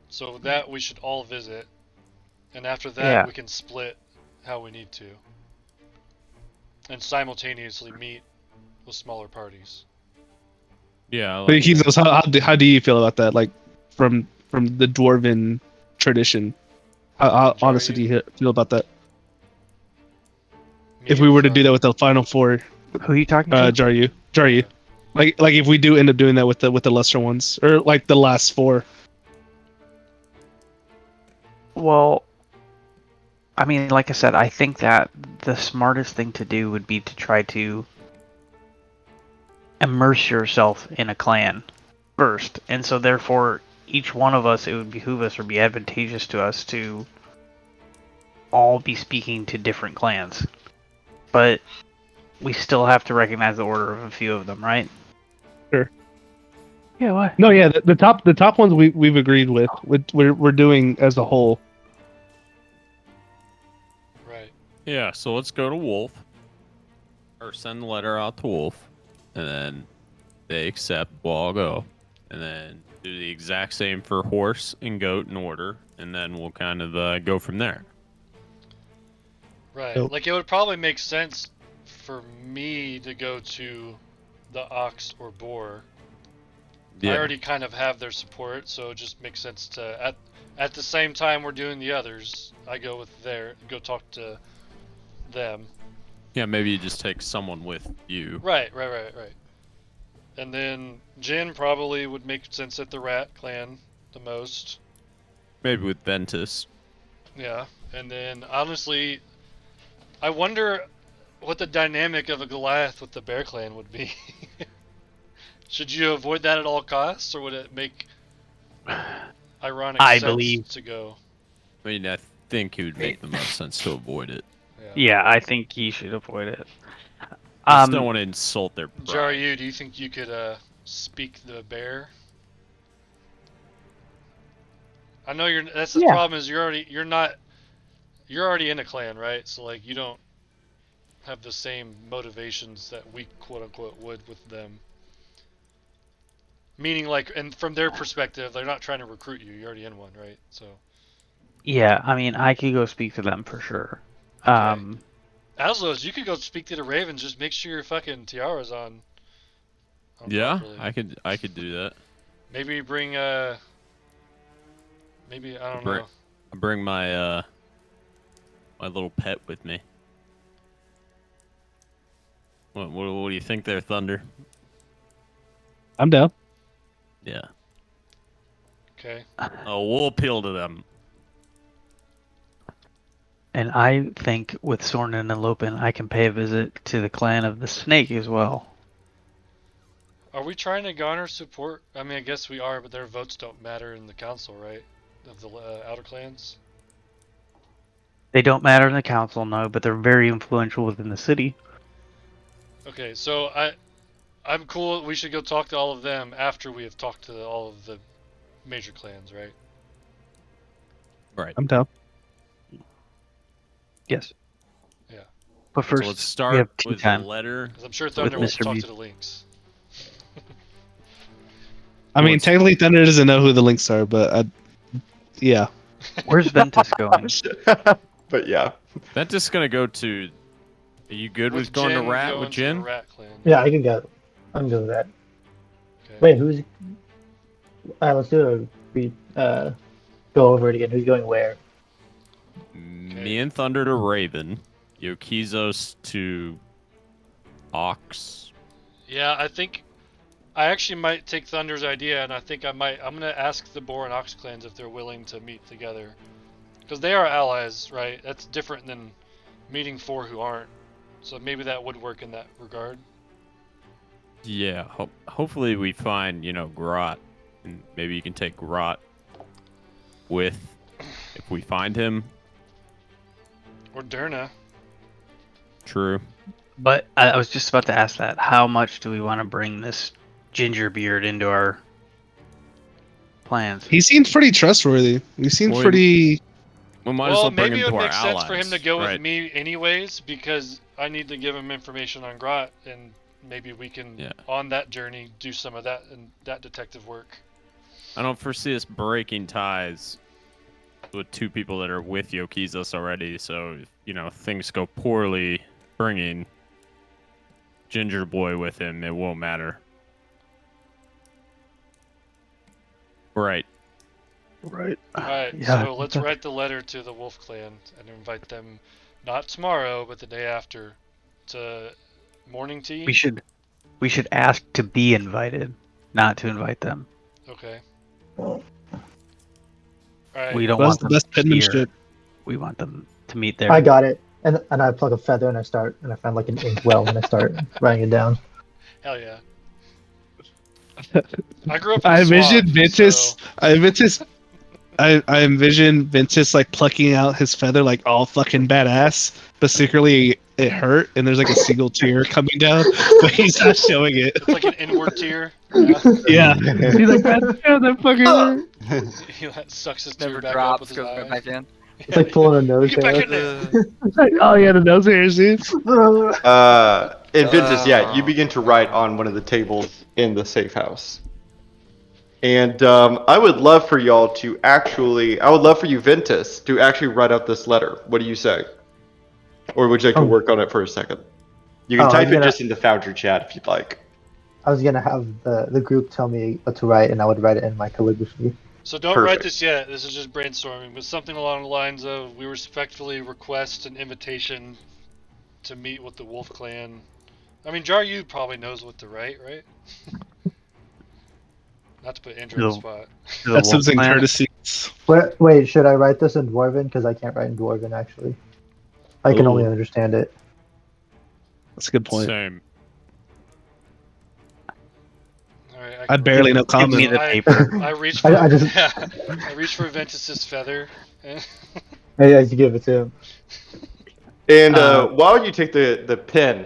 So that we should all visit. And after that, Yeah. we can split how we need to. And simultaneously meet with smaller parties. Yeah. I But like Kizos, how do you feel about that? Like from the dwarven tradition, how honestly do you feel about that? If we were to do that with the final 4, Who are you talking to? Jaryu, like if we do end up doing that with the lesser ones, or like the last 4. Well, I mean, like I said, I think that the smartest thing to do would be to try to immerse yourself in a clan first. And so therefore, each one of us, it would behoove us or be advantageous to us to all be speaking to different clans. But we still have to recognize the order of a few of them, right? Sure. Yeah, what? No, yeah, the top ones we've agreed with. We're doing as a whole. Right. Yeah, so let's go to Wolf, or send the letter out to Wolf, and then they accept, we'll all go. And then do the exact same for Horse and Goat in order, and then we'll kind of go from there. Right. Nope. Like it would probably make sense for me to go to the ox or boar. Yeah. I already kind of have their support, so it just makes sense to at the same time we're doing the others, I go talk to them. Yeah, maybe you just take someone with you. Right. And then Jin probably would make sense at the Rat Clan the most. Maybe with Ventus. Yeah. And then honestly, I wonder what the dynamic of a Goliath with the Bear Clan would be. Should you avoid that at all costs, or would it make ironic sense to go? I mean, I think it would make the most sense to avoid it. Yeah, I think he should avoid it. I just don't want to insult their pride. Jaryu, do you think you could speak the bear? I know that's the problem is you're already in a clan, right? So like you don't have the same motivations that we quote unquote would with them. Meaning like, and from their perspective, they're not trying to recruit you. You're already in one, right? So. Yeah, I mean, I could go speak to them for sure. Okay. Aslos, you could go speak to the Ravens. Just make sure your fucking tiara's on yeah, properly. I could do that. Maybe bring maybe I don't know. Bring my my little pet with me. What do you think there, Thunder? I'm down. Yeah. Okay. Oh, we'll appeal to them. And I think with Sornin and Lopin, I can pay a visit to the clan of the Snake as well. Are we trying to garner support? I mean, I guess we are, but their votes don't matter in the council, right? Of the outer clans. They don't matter in the council, no, but they're very influential within the city. Okay, so I'm cool. We should go talk to all of them after we have talked to all of the major clans, right? Right. I'm down. Yes. Yeah. But first, so let's we start have with the time. letter. Because I'm sure Thunder wants to talk to the links. I mean, technically Thunder doesn't know who the links are, but yeah. Where's Ventus going? But yeah. Ventus gonna go to. Are you good with going to Rat with Jin? Rat Clan. Yeah, I can go. I'm good with that. Okay. Wait, who's? Let's do go over it again. Who's going where? Me and Thunder to Raven. Yokizos to Ox. Yeah, I actually might take Thunder's idea, and I'm gonna ask the Boar and Ox clans if they're willing to meet together, because they are allies, right? That's different than meeting four who aren't. So maybe that would work in that regard. Yeah, hopefully we find Grot, and maybe you can take Grot with if we find him. Or Derna. True. But I was just about to ask that. How much do we want to bring this ginger beard into our plans? He seems pretty trustworthy. He seems pretty. We might as well bring maybe him it to would our make sense allies, for him to go right? with me anyways, because I need to give him information on Grot, and maybe we can, on that journey, do some of that and that detective work. I don't foresee us breaking ties with two people that are with Yokizos already, so if things go poorly bringing Ginger Boy with him, it won't matter. Right. Right. Alright, Yeah. so let's write the letter to the Wolf Clan and invite them, not tomorrow, but the day after, to morning tea. We should ask to be invited, not to invite them. Okay. Alright. We don't That's want the them best here. penmanship. We want them to meet there. I got it. And I pluck a feather and I find like an inkwell and I start writing it down. Hell yeah. I grew up in I the envision swamp, Ventus. so... I envision Ventus like plucking out his feather like all fucking badass, but secretly it hurt and there's like a single tear coming down, but he's not showing it. It's like an inward tear. Yeah. He's like, that fucking hurt. He sucks his tear Never back up drops, with his goes eye. back in. It's like pulling a nose Get back hair. in there. It's like, oh yeah, the nose hairs, dude. And Ventus, you begin to write on one of the tables in the safe house. And I would love for y'all I would love for you, Ventus, to actually write out this letter. What do you say? Or would you like to Oh. work on it for a second? You can Oh, I type was it gonna- just into Foundry chat if you'd like. I was gonna have the group tell me what to write, and I would write it in my calligraphy. So don't write Perfect. this yet. This is just brainstorming, but something along the lines of we respectfully request an invitation to meet with the Wolf Clan. I mean, Jaryu probably knows what to write, right? Not to put Andrew on the spot. Customs and courtesies. Wait, should I write this in Dwarven? Because I can't write in Dwarven actually. I can only Ooh. understand it. That's a good point. Same. Alright, I barely know Give me common. the paper. I reached for I just I reached for Ventus's feather. I had to give it to him. And while you take the pen,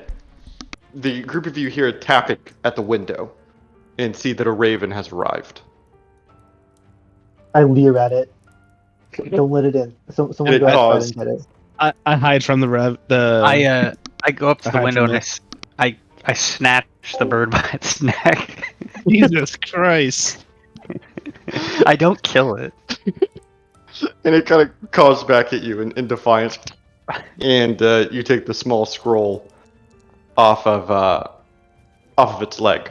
the group of you hear a tapping at the window and see that a raven has arrived. I leer at it. Don't let it in. Someone It go outside caused- and get it. I hide from the rev. I go up to the hide window from and I snatch the bird by its neck. Jesus Christ. I don't kill it. And it kind of calls back at you in defiance. And you take the small scroll off of its leg.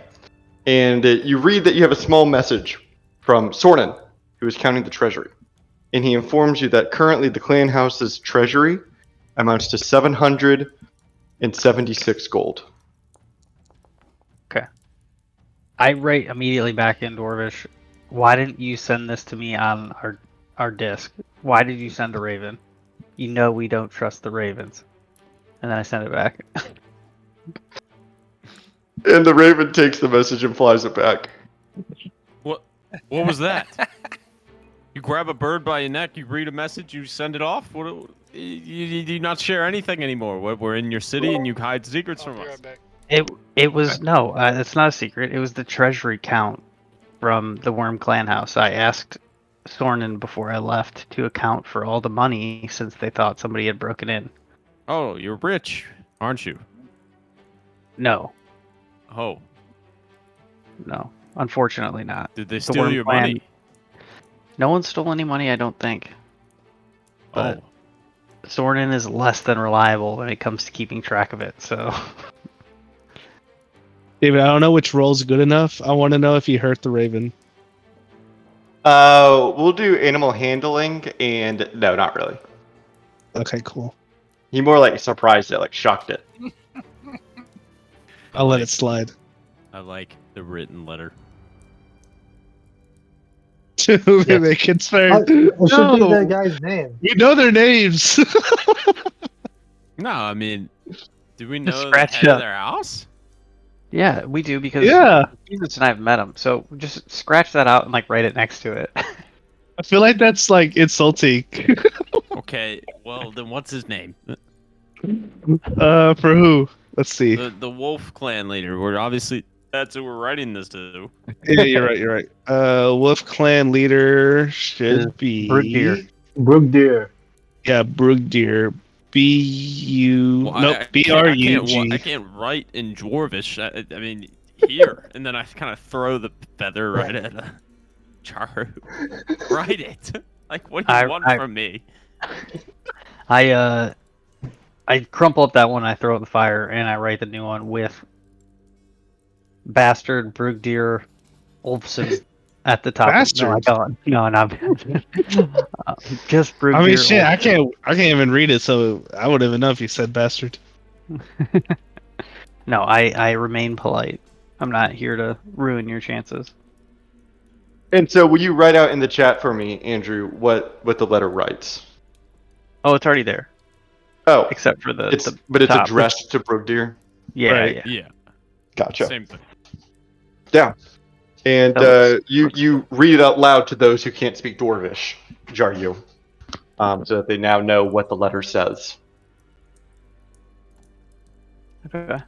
And you read that you have a small message from Sornin, who is counting the treasury. And he informs you that currently the clan house's treasury amounts to 776 gold. I write immediately back in Dwarvish. Why didn't you send this to me on our disc? Why did you send a raven? You know we don't trust the ravens. And then I send it back. And the raven takes the message and flies it back. What was that? You grab a bird by your neck, you read a message, you send it off? You do not share anything anymore. We're in your city and you hide secrets I'll from be us. right back. It was no, it's not a secret. It was the treasury count from the Worm Clan house. I asked Sornin before I left to account for all the money since they thought somebody had broken in. Oh, you're rich, aren't you? No, Oh, no, unfortunately not. did they The steal Worm your Clan- money? No one stole any money, I don't think. But Oh, Sornin is less than reliable when it comes to keeping track of it. So David, I don't know which role's good enough. I want to know if you hurt the raven. We'll do animal handling, and no, not really. Okay, cool. He more like surprised it, like shocked it. I'll let it slide. I like the written letter. They can swear. It should be No. the guy's name. We know their names. No, I mean, do we know the scratch head it of up. their house? yeah, we do because Yeah. Jesus and I have met him. So just scratch that out and like write it next to it. I feel like that's like insulting. Okay, well then what's his name? For who? Let's see. The Wolf Clan leader. We're obviously that's who we're writing this to. Yeah, you're right. You're right. Wolf Clan leader Is should be Brugdir. Brugdir. Yeah, Brugdir. B-U. Well, Nope. B-R-U-G. I can't write in Dwarvish. I mean, here, and then I kind of throw the feather right at Charu. Write it. Like, what do you want from me? I crumple up that one, I throw it in the fire, and I write the new one with Bastard Brugdir Ulfson at the top. Bastard? No, I don't. No, not just Brugdir. I mean, shit. I Ulfson. can't even read it, so I wouldn't even know if you said bastard. No, I remain polite. I'm not here to ruin your chances. And so, will you write out in the chat for me, Andrew, what the letter writes? Oh, it's already there, Oh, except for the it's top. addressed to Brugdir. Yeah, Right. yeah. Yeah, Gotcha. same thing. Yeah. And That you read it out loud to those who can't speak Dwarvish, Jaryu, so that they now know what the letter says. Okay.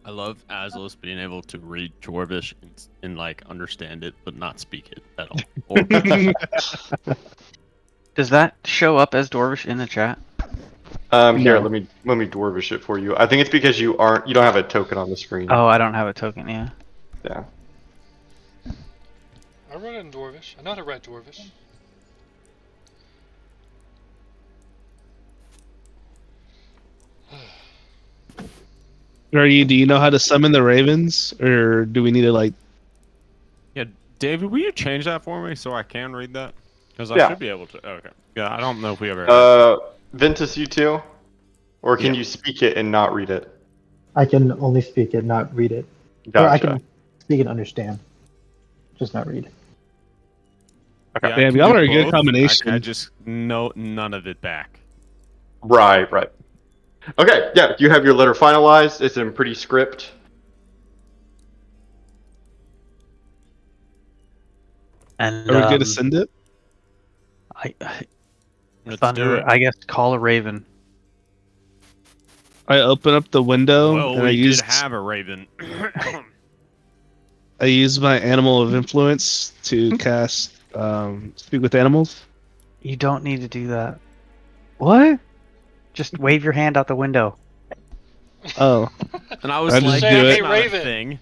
I love Aslos being able to read Dwarvish and like understand it, but not speak it at all. Or, Does that show up as Dwarvish in the chat? Here, No. let me Dwarvish it for you. I think it's because you don't have a token on the screen. Oh, I don't have a token. Yeah. Yeah. I wrote it in Dwarvish. I know how to write Dwarvish. Do you know how to summon the ravens, or do we need to like? Yeah, David, will you change that for me so I can read that? Because I Yeah. should be able to. Okay. Yeah, I don't know if we ever. Ventus, you too? Or can Yeah. you speak it and not read it? I can only speak it, not read it. Or I Gotcha. can speak and understand, just not read. Yeah, I Yeah, can y'all do are a good both. combination. I just know none of it back. Right, right. Okay, yeah, you have your letter finalized. It's in pretty script. And Are we good to send it? Let's do Thunder, it. I guess call a raven. I open up the window Well, and we did have a raven. I use my animal of influence to cast speak with animals. You don't need to do that. What? Just wave your hand out the window. Oh, And I was I like, just do that's it. Hey, not Raven. a thing.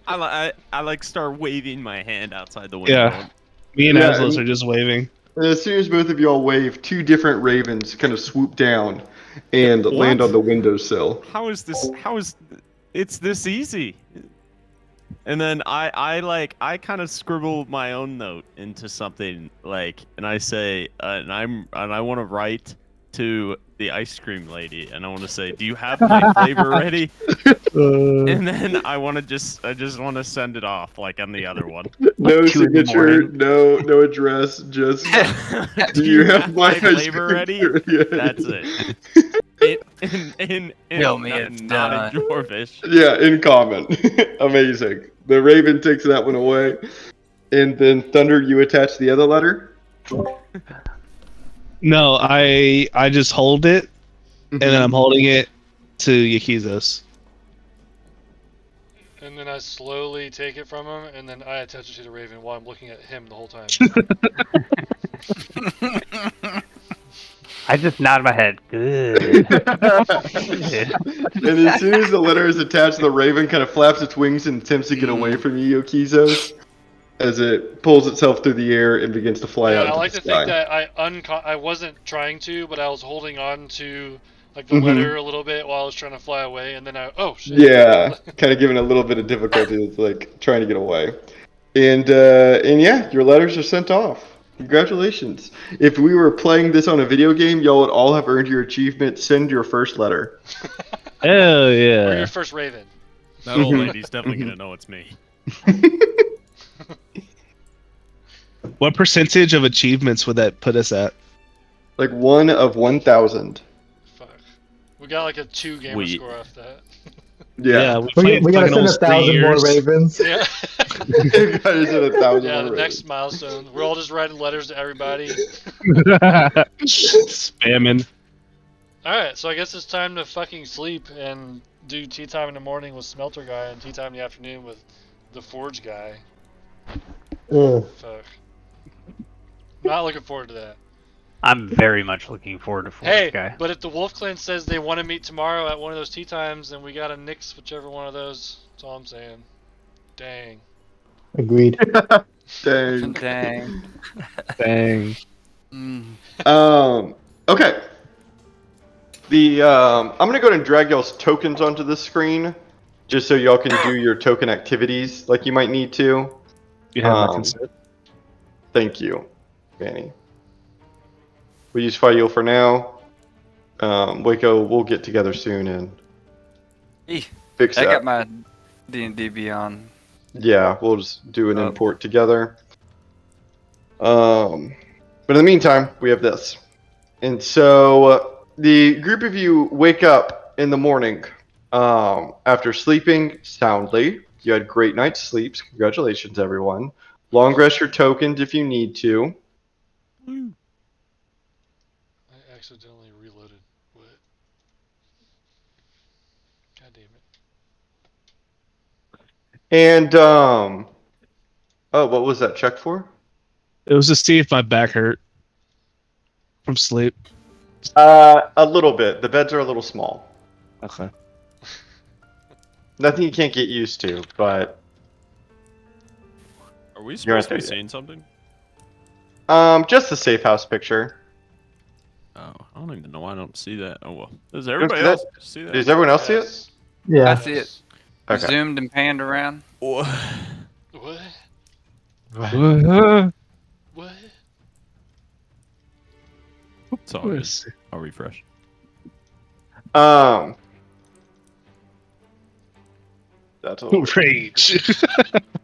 I like start waving my hand outside the window. Yeah. Me and Yeah, Aslos are just waving. And as soon as both of you all wave, two different ravens kind of swoop down and land What? on the windowsill. How is this? How is it's this easy? And then I kind of scribble my own note into something like, and I say, and I want to write to the ice cream lady, and I want to say, do you have my flavor ready? And then I just want to send it off like on the other one. No 2 in the signature, morning. no address, just Do you have my ice flavor cream ready? Yeah. That's it. In Tell me it's not in done. Dwarvish. Yeah, in common. Amazing. The raven takes that one away. And then Thunder, you attach the other letter? No, I just hold it, and then Mhm. I'm holding it to Yakizos. And then I slowly take it from him, and then I attach it to the Raven while I'm looking at him the whole time. I just nod my head. Good. And as soon as the letter is attached, the raven kind of flaps its wings and attempts to get away from you, Yokizos, as it pulls itself through the air and begins to fly Yeah, out I into like the to think sky. that I wasn't trying to, but I was holding on to like the Mhm. letter a little bit while I was trying to fly away, and then oh shit. Yeah, kind of giving a little bit of difficulty with like trying to get away. And yeah, your letters are sent off. Congratulations. If we were playing this on a video game, y'all would all have earned your achievement. Send your first letter. Hell Or yeah! your first Raven. That old Mhm. lady's definitely Mhm. gonna know it's me. What percentage of achievements would that put us at? Like 1 of 1,000. Fuck. We got like a 2 gamer Sweet. score off that. Yeah. we played We gotta fucking send almost 1,000 more 3 years. ravens. Yeah. You guys at 1,000 Yeah, the more next milestone. We're all just writing letters to everybody. Spamming. Alright, so I guess it's time to fucking sleep and do tea time in the morning with Smelter Guy and tea time in the afternoon with the Forge Guy. Ugh. Fuck. Not looking forward to that. I'm very much looking forward to Forge Hey, Guy. but if the Wolf Clan says they want to meet tomorrow at one of those tea times, then we gotta nix whichever one of those. That's all I'm saying. Dang. Agreed. Dang. Dang. Dang. Okay. I'm gonna go ahead and drag y'all's tokens onto the screen, just so y'all can do your token activities like you might need to. You have my Um, consent. Thank you, Vanny. We use Fayul for now. Waco, we'll get together soon and fix I that. got my D&D Beyond. Yeah, we'll just do an Oh. import together. But in the meantime, we have this. And so the group of you wake up in the morning after sleeping soundly. You had great night's sleeps. Congratulations, everyone. Long rest your tokens if you need to. I accidentally reloaded. What? God damn it. And oh, what was that check for? It was to see if my back hurt from sleep. A little bit. The beds are a little small. Okay. Nothing you can't get used to, but Are we You're supposed to right be there, seeing something? just the safe house picture. Oh, I don't even know why I don't see that. Oh well. Does everybody see that? else see that? Does everyone else see it? Yes. Yeah. I see it. Okay. Zoomed and panned around. What? What? What? It's all good. I'll refresh. That's a little Rage.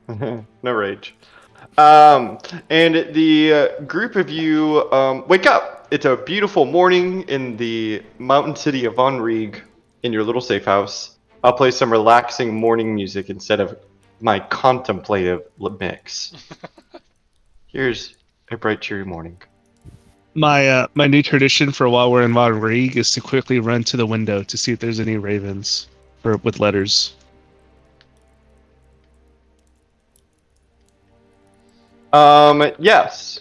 no rage. And the group of you wake up. It's a beautiful morning in the mountain city of Von Rieg in your little safe house. I'll play some relaxing morning music instead of my contemplative mix. Here's a bright, cheery morning. My new tradition for while we're in Von Rieg is to quickly run to the window to see if there's any ravens with letters. Yes.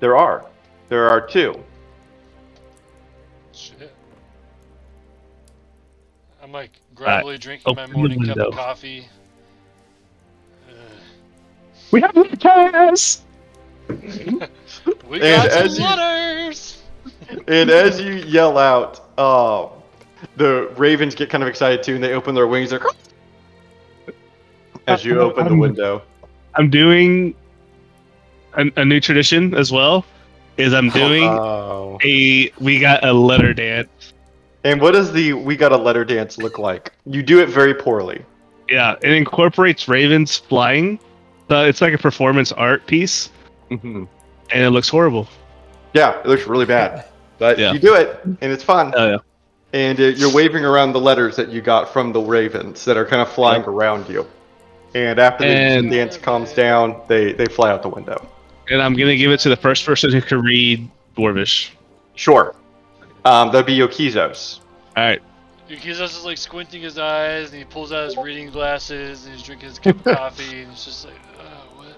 There are. There are two. Shit. I'm like gradually drinking my open the morning cup window. of coffee. We have letters! We got some as you- letters! And as you yell out, the ravens get kind of excited too, and they open their wings. They're as you open the window. I'm doing a new tradition as well. Is I'm doing Oh. we got a letter dance. And what does the "We Got a Letter" dance look like? You do it very poorly. Yeah, it incorporates ravens flying. So it's like a performance art piece, Mm-hmm. and it looks horrible. Yeah, it looks really bad, but Yeah. you do it, and it's fun. Oh yeah. And you're waving around the letters that you got from the ravens that are kind of flying around you. And after the dance calms down, they fly out the window. And I'm gonna give it to the first person who can read Dwarvish. Sure. That'd be Yokizos. All right. Yukizos is like squinting his eyes and he pulls out his reading glasses and he's drinking his cup of coffee and it's just like, what?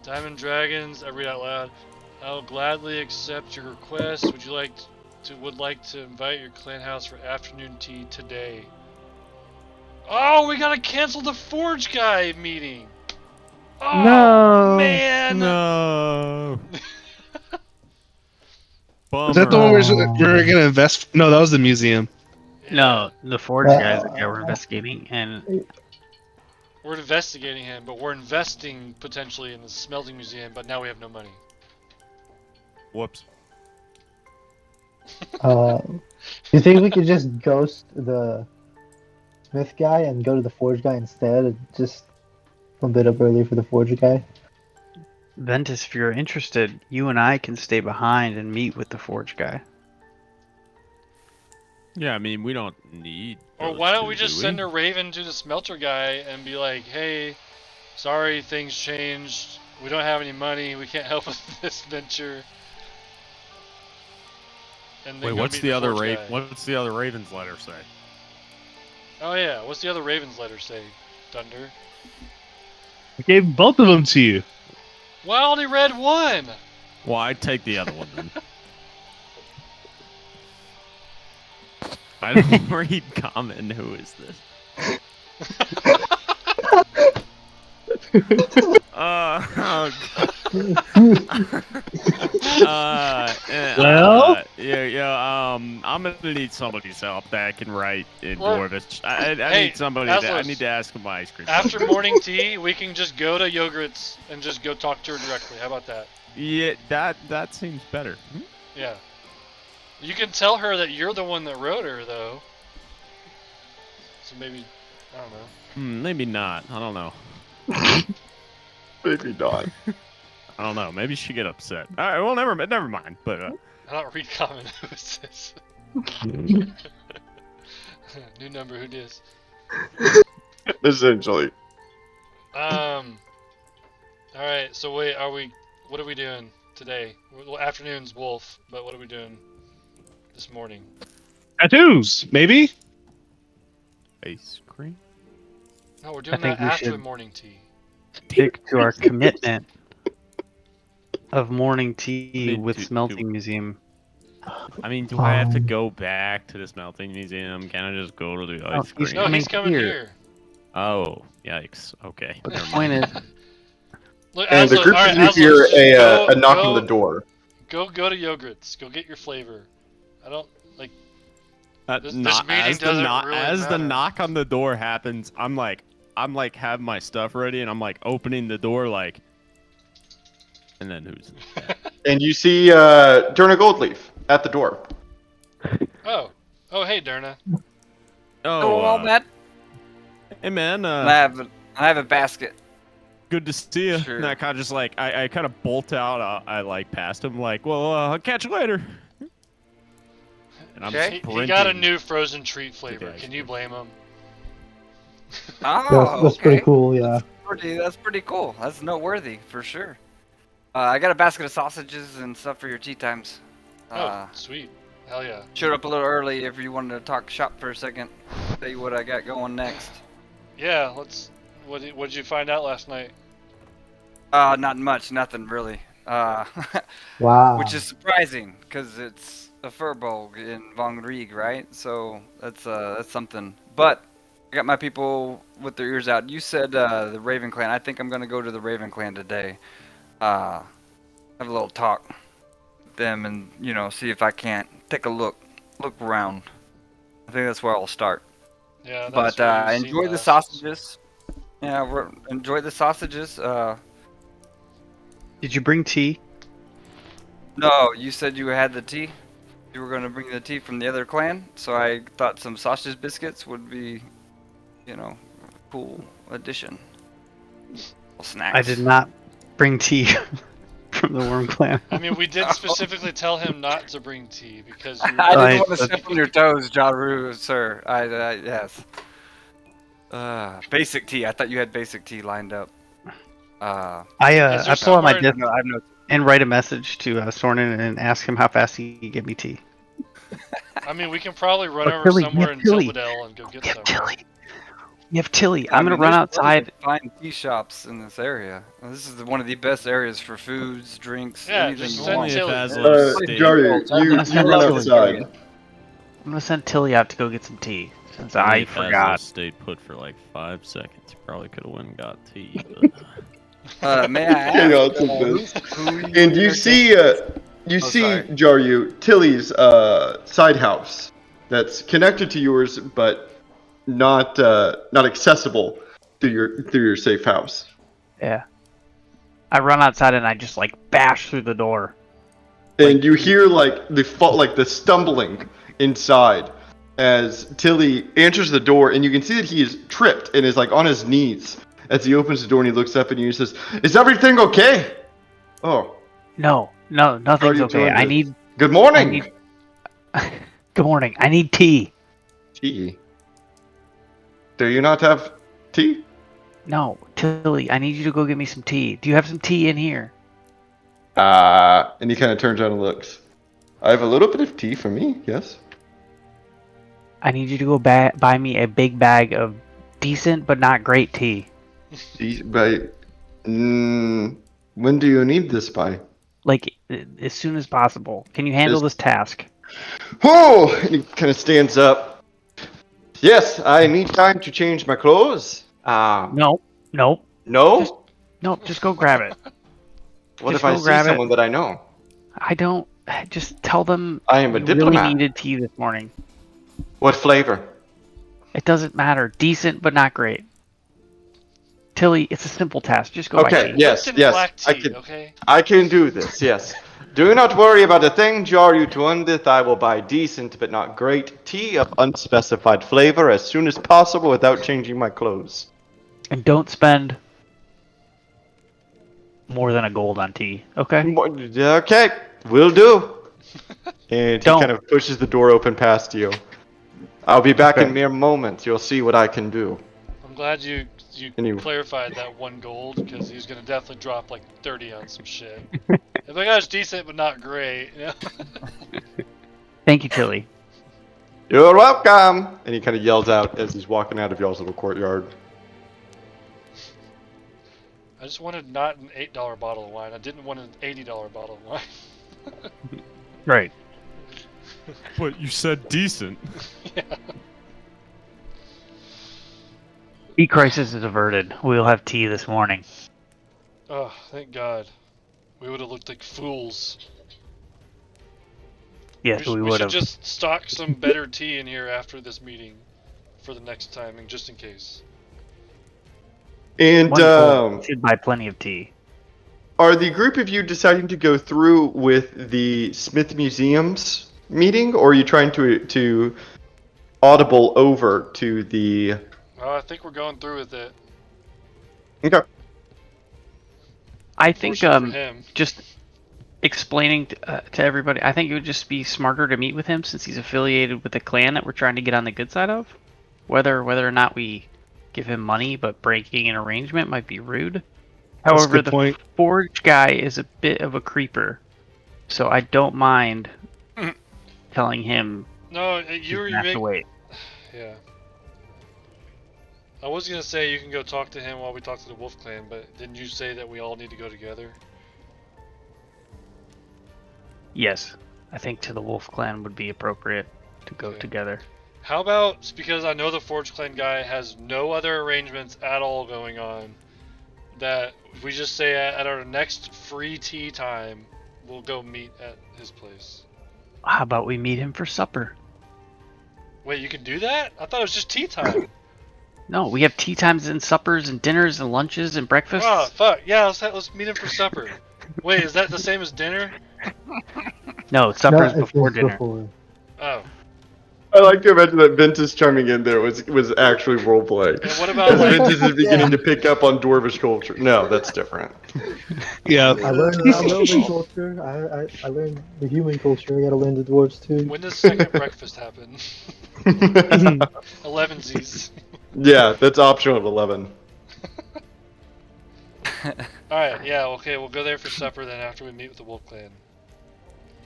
Diamond Dragons, I read out loud. I'll gladly accept your request. Would like to invite your clan house for afternoon tea today. Oh, we gotta cancel the Forge Guy meeting. Oh, No. man. No. Is that the one Bummer. we're gonna invest? No, that was the museum. No, the Forge guys that we're investigating, and We're investigating him, but we're investing potentially in the smelting museum, but now we have no money. Whoops. You think we could just ghost the Smith guy and go to the Forge guy instead? And just a bit up early for the Forge guy. Ventus, if you're interested, you and I can stay behind and meet with the Forge guy. Yeah, I mean, we don't need. Or why don't we just send a raven to the smelter guy and be like, hey, sorry, things changed. We don't have any money. We can't help with this venture. And then Wait, go what's meet the other Forge guy. What's the other Ravens letter say? Oh yeah, what's the other Ravens letter say, Thunder? I gave both of them to you. Well, I only read one! Well, I'd take the other one then. I don't read common. Who is this? I'm gonna need somebody's help that can write in Dwarvish. I need somebody. I need to ask him my ice cream. After morning tea, we can just go to Yogurt's and just go talk to her directly. How about that? Yeah, that seems better. Yeah. You can tell her that you're the one that wrote her, though. So maybe, I don't know. Maybe not. I don't know. Maybe not. I don't know. Maybe she'd get upset. All right. Well, never mind. But I don't read common. Who's this? New number. Who dis? Essentially. All right. So wait, what are we doing today? Well, afternoon's Wolf, but what are we doing this morning? Tattoos, maybe. ice cream. No, we're doing I think that we after should- morning tea. Stick to our commitment of morning tea Need with to- Smelting Museum. I mean, do I have to go back to the smelting museum? Can I just go to the ice he's cream? No, he's coming here. here. Oh, yikes. Okay. But the never point mind. is, Look, And the Aslo, group alright, of you Aslo, hear just a knock on go- the door. Go to Yogurts. Go get your flavor. I don't like. This Not meeting as the doesn't knock really as the matter. knock on the door happens. I'm like have my stuff ready, and I'm like opening the door like. And then who's? And you see Derna Goldleaf at the door. Oh, hey, Derna. Oh, well, Matt. Hey man, I have a basket. good to see you. Sure. And I kind of just like I kind of bolt out. I like past him like, well, I'll catch you later. And I'm Okay. He got a sprinting. new frozen treat flavor. ice Can you blame him? Oh, That's okay. pretty cool. Yeah. That's pretty cool. That's noteworthy for sure. I got a basket of sausages and stuff for your tea times. Oh, sweet. Hell yeah. Showed up a little early if you wanted to talk shop for a second. Tell you what I got going next. Yeah, let's. What'd you find out last night? Not much, nothing really. Wow. Which is surprising because it's a Furbolg in Von Rieg, right? So that's something. But I got my people with their ears out. You said the Raven Clan. I think I'm gonna go to the Raven Clan today. Have a little talk with them and see if I can't take a look around. I think that's where I'll start. Yeah, But that's what you've enjoy seen the last. sausages. Yeah, enjoy the sausages. Did you bring tea? No, you said you had the tea. You were going to bring the tea from the other clan, so I thought some sausage biscuits would be, a cool addition. Little snacks. I did not bring tea from the Worm Clan. I mean, we did specifically tell him not to bring tea because you. I Right, didn't want to but- step on your toes, Jaru, sir. Yes. Basic tea. I thought you had basic tea lined up. Is I there pull out my somewhere- disc I have no. and write a message to Sornin and ask him how fast he can get me tea. I mean, we can probably run Oh, over Tilly, somewhere yeah, in Tilly. Silverdale and go get You some. have Tilly. You have Tilly. I'm gonna run there's tons outside. of fine tea shops in this area. This is one of the best areas for foods, drinks, Yeah, anything just you send want. Tilly. Jaru, you run outside. I'm gonna send Tilly out to go get some tea since I forgot. Stayed put for like 5 seconds. Probably could have went and got tea. May I ask? Chaos of this. And you see, sorry. Jaru, Tilly's side house that's connected to yours, but not accessible through your safe house. Yeah. I run outside and I just like bash through the door. And you hear like the stumbling inside as Tilly enters the door, and you can see that he is tripped and is like on his knees as he opens the door and he looks up at you and he says, "Is everything okay?" Oh, No, how are nothing's you okay. doing I this? need. Good morning. I need. Good morning. I need tea. Tea. Do you not have tea? No, Tilly, I need you to go get me some tea. Do you have some tea in here? And he kind of turns around and looks. I have a little bit of tea for me, yes. I need you to go buy me a big bag of decent but not great tea. When do you need this by? Like, as soon as possible. Can you handle this task? Oh! And he kind of stands up. Yes, I need time to change my clothes. No. No? Just go grab it. What just if I go see grab it. someone that I know? I don't. Just tell them I am a you diplomat. really needed tea this morning. What flavor? It doesn't matter. Decent but not great. Tilly, it's a simple task. Just go buy Okay, tea. yes, Lipton yes. black I tea, can, okay? I can do this, yes. Do not worry about a thing, Jaru Tuundith. I will buy decent but not great tea of unspecified flavor as soon as possible without changing my clothes. And don't spend more than a gold on tea, okay? Okay, will do. And he Don't. kind of pushes the door open past you. I'll be back Okay. in mere moments. You'll see what I can do. I'm glad you Anyway. clarified that 1 gold because he's gonna definitely drop like 30 on some shit. If I got decent but not great, you know? Thank you, Tilly. You're welcome! And he kind of yells out as he's walking out of y'all's little courtyard. I just wanted not an $8 bottle of wine. I didn't want an $80 bottle of wine. Right. But you said decent. Yeah. Tea crisis is averted. We'll have tea this morning. Oh, thank God. We would have looked like fools. Yes, we we would should have. just stock some better tea in here after this meeting for the next time, and just in case. And Should buy plenty of tea. are the group of you deciding to go through with the Smith Museum's meeting, or are you trying to audible over to the? Oh, I think we're going through with it. Okay. I think Unfortunately for him. just explaining to everybody. I think it would just be smarter to meet with him since he's affiliated with the clan that we're trying to get on the good side of. Whether or not we give him money, but breaking an arrangement might be rude. That's a However, good the point. forge guy is a bit of a creeper, so I don't mind telling him No, he's you gonna have to wait. Yeah. I was gonna say you can go talk to him while we talk to the Wolf Clan, but didn't you say that we all need to go together? Yes, I think to the Wolf Clan would be appropriate to go Okay. together. How about, because I know the Forge Clan guy has no other arrangements at all going on, that if we just say at our next free tea time, we'll go meet at his place. How about we meet him for supper? Wait, you can do that? I thought it was just tea time. No, we have tea times and suppers and dinners and lunches and breakfasts. Oh, fuck. Yeah, let's meet him for supper. Wait, is that the same as dinner? No, No, supper's it's before just dinner. before. Oh. I like to imagine that Ventus chiming in there was actually roleplay. And what about, As like... Ventus is beginning to pick up on dwarvish culture. No, that's different. Yeah. I learned Elven culture. I learned the human culture. I gotta learn the dwarves too. When does second breakfast happen? 11sies. Yeah, that's optional at 11. Alright, yeah, okay, we'll go there for supper then after we meet with the Wolf Clan.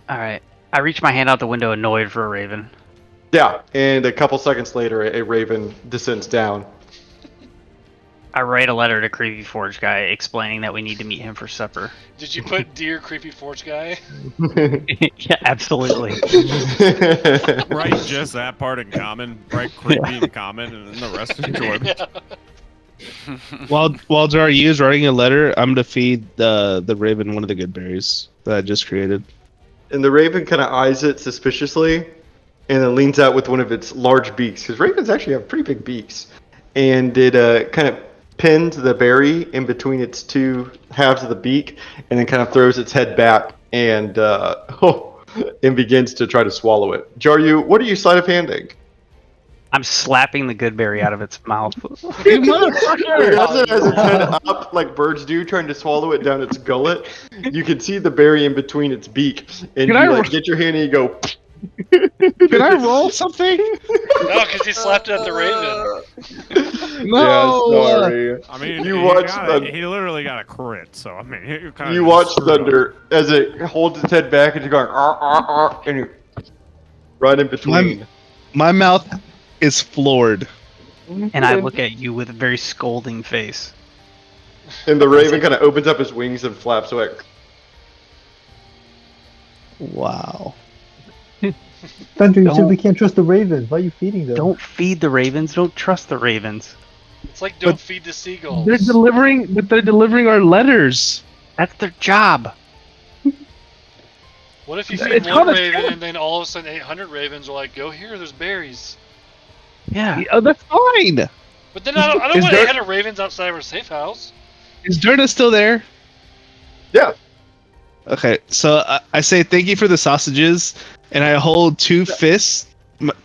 Alright. I reach my hand out the window, annoyed for a raven. Yeah, and a couple seconds later, a raven descends down. I write a letter to Creepy Forge Guy explaining that we need to meet him for supper. Did you put Dear Creepy Forge Guy? Yeah, absolutely. Write just that part in common, write creepy in common, and then the rest enjoy. While Jari is writing a letter, I'm gonna feed the raven one of the good berries that I just created. And the raven kind of eyes it suspiciously, and then leans out with one of its large beaks, because ravens actually have pretty big beaks. And it kind of pins the berry in between its two halves of the beak, and then kind of throws its head back and and begins to try to swallow it. Jaryu, what are you sleight of handing? I'm slapping the good berry out of its mouth. You motherfucker! As it has its head up like birds do, trying to swallow it down its gullet, you can see the berry in between its beak, and Can you I get your hand and you go. Can I roll something? No, because he slapped it at the raven. No. Yeah, sorry. I mean, You watch the- he literally got a crit, so I mean, you kind of You watch Thunder as it holds its head back and it's going, and you right in between. My mouth is floored. And I look at you with a very scolding face. And the raven kind of opens up his wings and flaps away. Wow. Thunder, you said Don't- we can't trust the ravens. Why are you feeding them? Don't feed the ravens. Don't trust the ravens. It's like don't But- feed the seagulls. They're delivering our letters. That's their job. What if you It's feed called one a raven trap. and then all of a sudden 800 ravens are like, go here, there's berries. Yeah. Oh, that's fine. But then I don't Is want there- 800 ravens outside of our safe house. Is Derna still there? Yeah. Okay, so I say thank you for the sausages, and I hold two fists,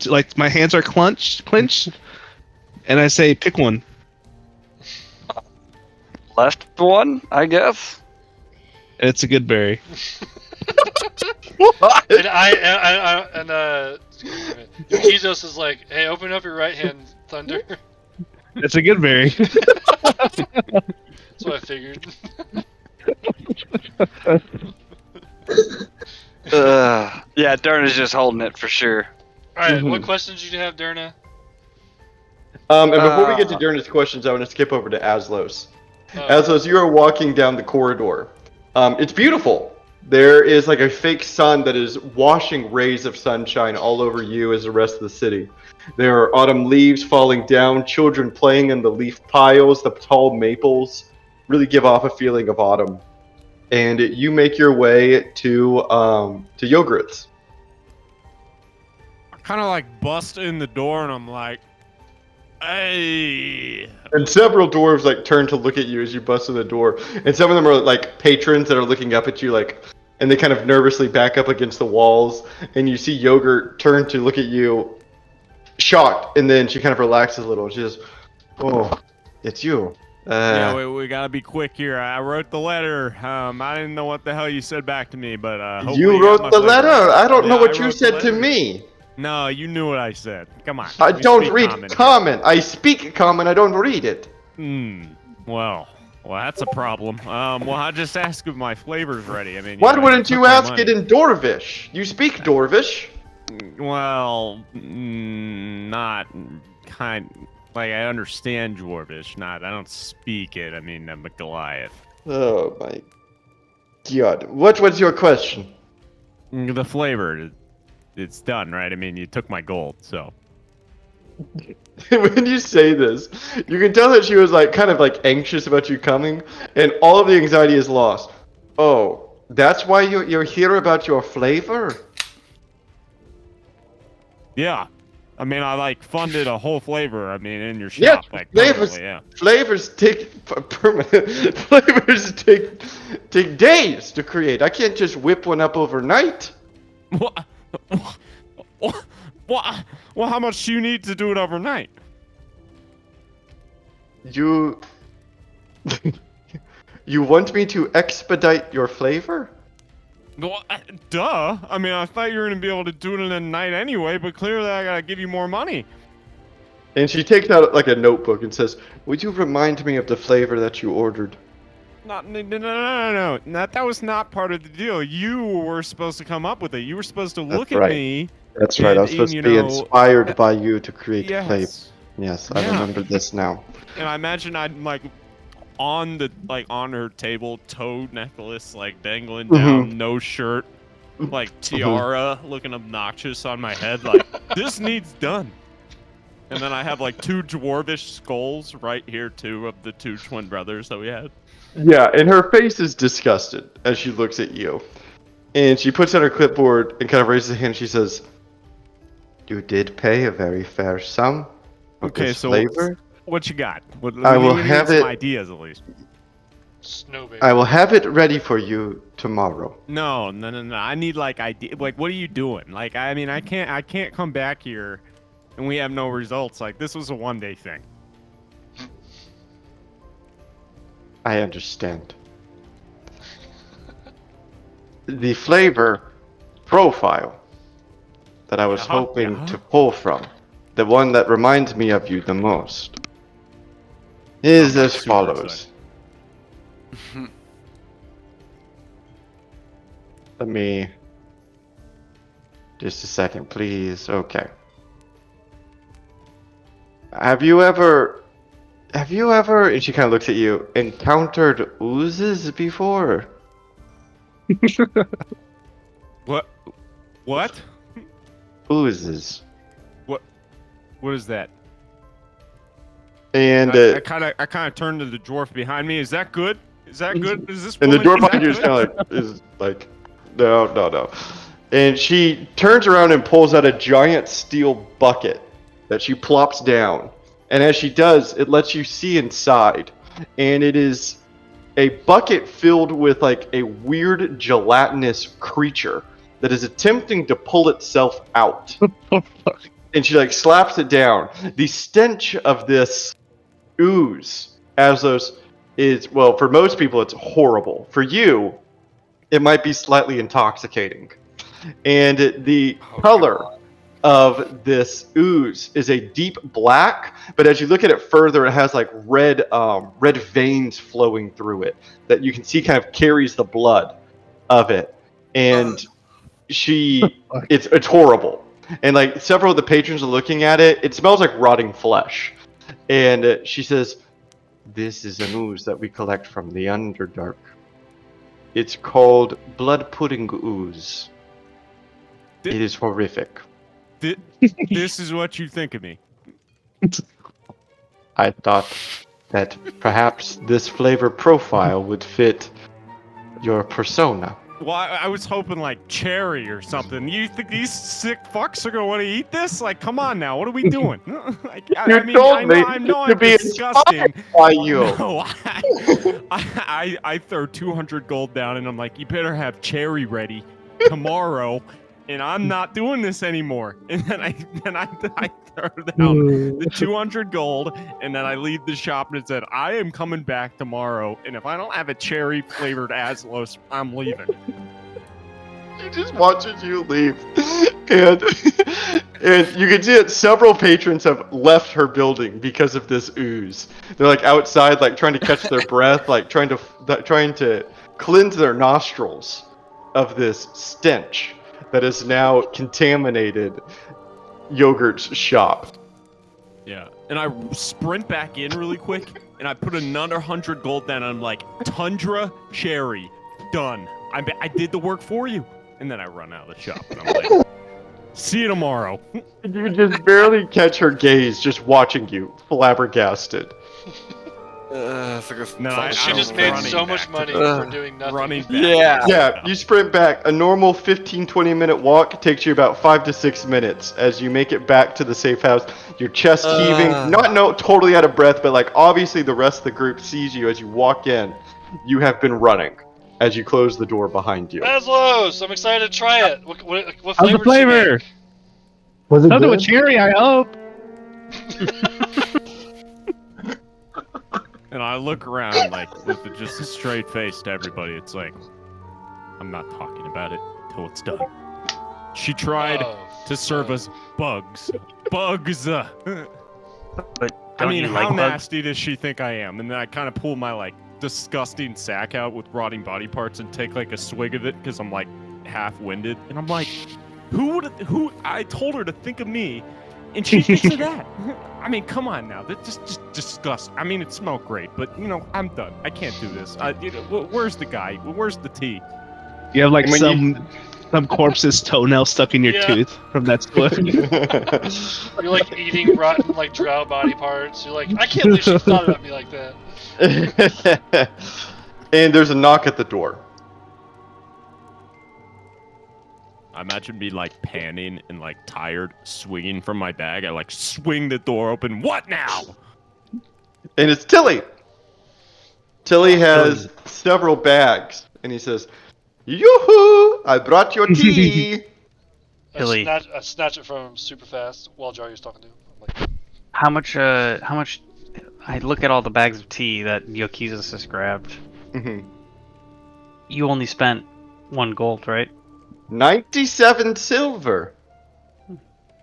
like my hands are clenched, and I say pick one. Left one, I guess. And it's a good berry. And Yukizos is like, hey, open up your right hand, Thunder. It's a good berry. That's what I figured. Yeah, Derna's just holding it for sure. Alright, what questions did you have, Derna? And before we get to Derna's questions, I want to skip over to Aslos. Aslos, you are walking down the corridor. It's beautiful. There is like a fake sun that is washing rays of sunshine all over you as the rest of the city. There are autumn leaves falling down, children playing in the leaf piles, the tall maples really give off a feeling of autumn. And you make your way to Yogurt's. kind of like bust in the door, and I'm like, hey. And several dwarves like turn to look at you as you bust in the door, and some of them are like patrons that are looking up at you, like, and they kind of nervously back up against the walls. And you see Yogurt turn to look at you, shocked, and then she kind of relaxes a little. She says, "Oh, it's you." Yeah, we gotta be quick here. I wrote the letter. I didn't know what the hell you said back to me, but hopefully You got my wrote the flavor. letter. I don't know Yeah, what I you wrote the said to letter. me. No, you knew what I said. Come on. I we don't speak read common here. common. I speak common. I don't read it. Well, that's a problem. Well, I just ask if my flavor's ready. I mean, Why you wouldn't took you my ask money. it in Dwarvish? You speak Dwarvish. Well, not kind. Like I understand Dwarvish, I don't speak it. I mean, I'm a Goliath. Oh my god. What was your question? The flavor, it's done, right? I mean, you took my gold, so. When you say this, you can tell that she was like kind of like anxious about you coming, and all of the anxiety is lost. Oh, that's why you're here about your flavor? Yeah. I mean, I like funded a whole flavor. I mean, in your shop, like flavors. permanently, yeah. Flavors take permanent. Flavors take days to create. I can't just whip one up overnight. What? What? Well, how much do you need to do it overnight? You. You want me to expedite your flavor? Well, duh. I mean, I thought you were gonna be able to do it in a night anyway, but clearly I gotta give you more money. And she takes out like a notebook and says, "Would you remind me of the flavor that you ordered?" No. That was not part of the deal. You were supposed to come up with it. You were supposed to look That's at right. me. That's right. I was supposed to be inspired by you to create flavor. Yes. Yes, I remember this now. And I imagine I'd like on her table, toad necklace like dangling down, no shirt, like tiara looking obnoxious on my head, like this needs done. And then I have like 2 dwarvish skulls right here too of the 2 twin brothers that we had. Yeah, and her face is disgusted as she looks at you. And she puts out her clipboard and kind of raises a hand. She says, "You did pay a very fair sum for this flavor. What you got? I will have some it. ideas at least. Snowberry. I will have it ready for you tomorrow." No. I need like idea. Like, what are you doing? Like, I mean, I can't come back here, and we have no results. Like, this was a one-day thing. I understand. The flavor profile that I was hoping to pull from, the one that reminds me of you the most, is as follows. Let me... Just a second, please. Okay. Have you ever, and she kind of looks at you, encountered oozes before? What? Oozes. What is that? And I kind of turned to the dwarf behind me. Is that good? Is that good? Is this? And the woman, dwarf behind you is like, no. And she turns around and pulls out a giant steel bucket that she plops down. And as she does, it lets you see inside. And it is a bucket filled with like a weird gelatinous creature that is attempting to pull itself out. And she like slaps it down. The stench of this ooze, Azos, is, well, for most people it's horrible. For you, it might be slightly intoxicating. And the color of this ooze is a deep black, but as you look at it further, it has like red veins flowing through it that you can see kind of carries the blood of it. And it's horrible. And like several of the patrons are looking at it. It smells like rotting flesh. And she says, "This is an ooze that we collect from the Underdark. It's called blood pudding ooze. It is horrific." This is what you think of me. I thought that perhaps this flavor profile would fit your persona. Well, I was hoping like cherry or something. You think these sick fucks are gonna want to eat this? Like, come on now, what are we doing? Like, I mean, told I me know to I'm be disgusting. by you. No, I throw 200 gold down and I'm like, you better have cherry ready tomorrow, and I'm not doing this anymore. And then I throw down the 200 gold, and then I leave the shop and it said, I am coming back tomorrow, and if I don't have a cherry flavored Aslos, I'm leaving. He just watches you leave, and you can see that several patrons have left her building because of this ooze. They're like outside, like trying to catch their breath, like trying to cleanse their nostrils of this stench that has now contaminated Yogurt's shop. Yeah, and I sprint back in really quick, and I put another 100 gold down, and I'm like, Tundra cherry, done. I did the work for you. And then I run out of the shop, and I'm like, see you tomorrow. You just barely catch her gaze, just watching you, flabbergasted. She just made so much money for doing nothing. Running back. Yeah, you sprint back. A normal 15-20 minute walk takes you about 5 to 6 minutes as you make it back to the safe house. Your chest heaving, not totally out of breath, but like obviously the rest of the group sees you as you walk in. You have been running as you close the door behind you. Maslows! I'm excited to try it. What How's flavor? the flavor? Was it Something good? with cherry, I hope. And I look around, like, with just a straight face to everybody. It's like, I'm not talking about it till it's done. She tried to serve us bugs. Bugs! But I don't mean, you how like bugs? nasty does she think I am? And then I kind of pull my, like, disgusting sack out with rotting body parts and take, like, a swig of it because I'm, like, half-winded. And I'm like, who? I told her to think of me, and she thinks of that. I mean, come on now. That's just disgusting. I mean, it smelled great, but, you know, I'm done. I can't do this. Where's the guy? Where's the tea? You have like When some corpse's toenail stuck in your Yeah. tooth from that split. You're like eating rotten, like drow body parts. You're like, I can't believe she thought about me like that. And there's a knock at the door. I imagine me, like, panning and, like, tired, swinging from my bag. I, like, swing the door open. What now? And it's Tilly. Tilly has several bags, and he says, Yoo-hoo! I brought your tea! Billy. I snatch it from him super fast while Jaryu's talking to him. I'm like, How much? I look at all the bags of tea that Yokizas has grabbed. Mhm. You only spent 1 gold, right? 97 silver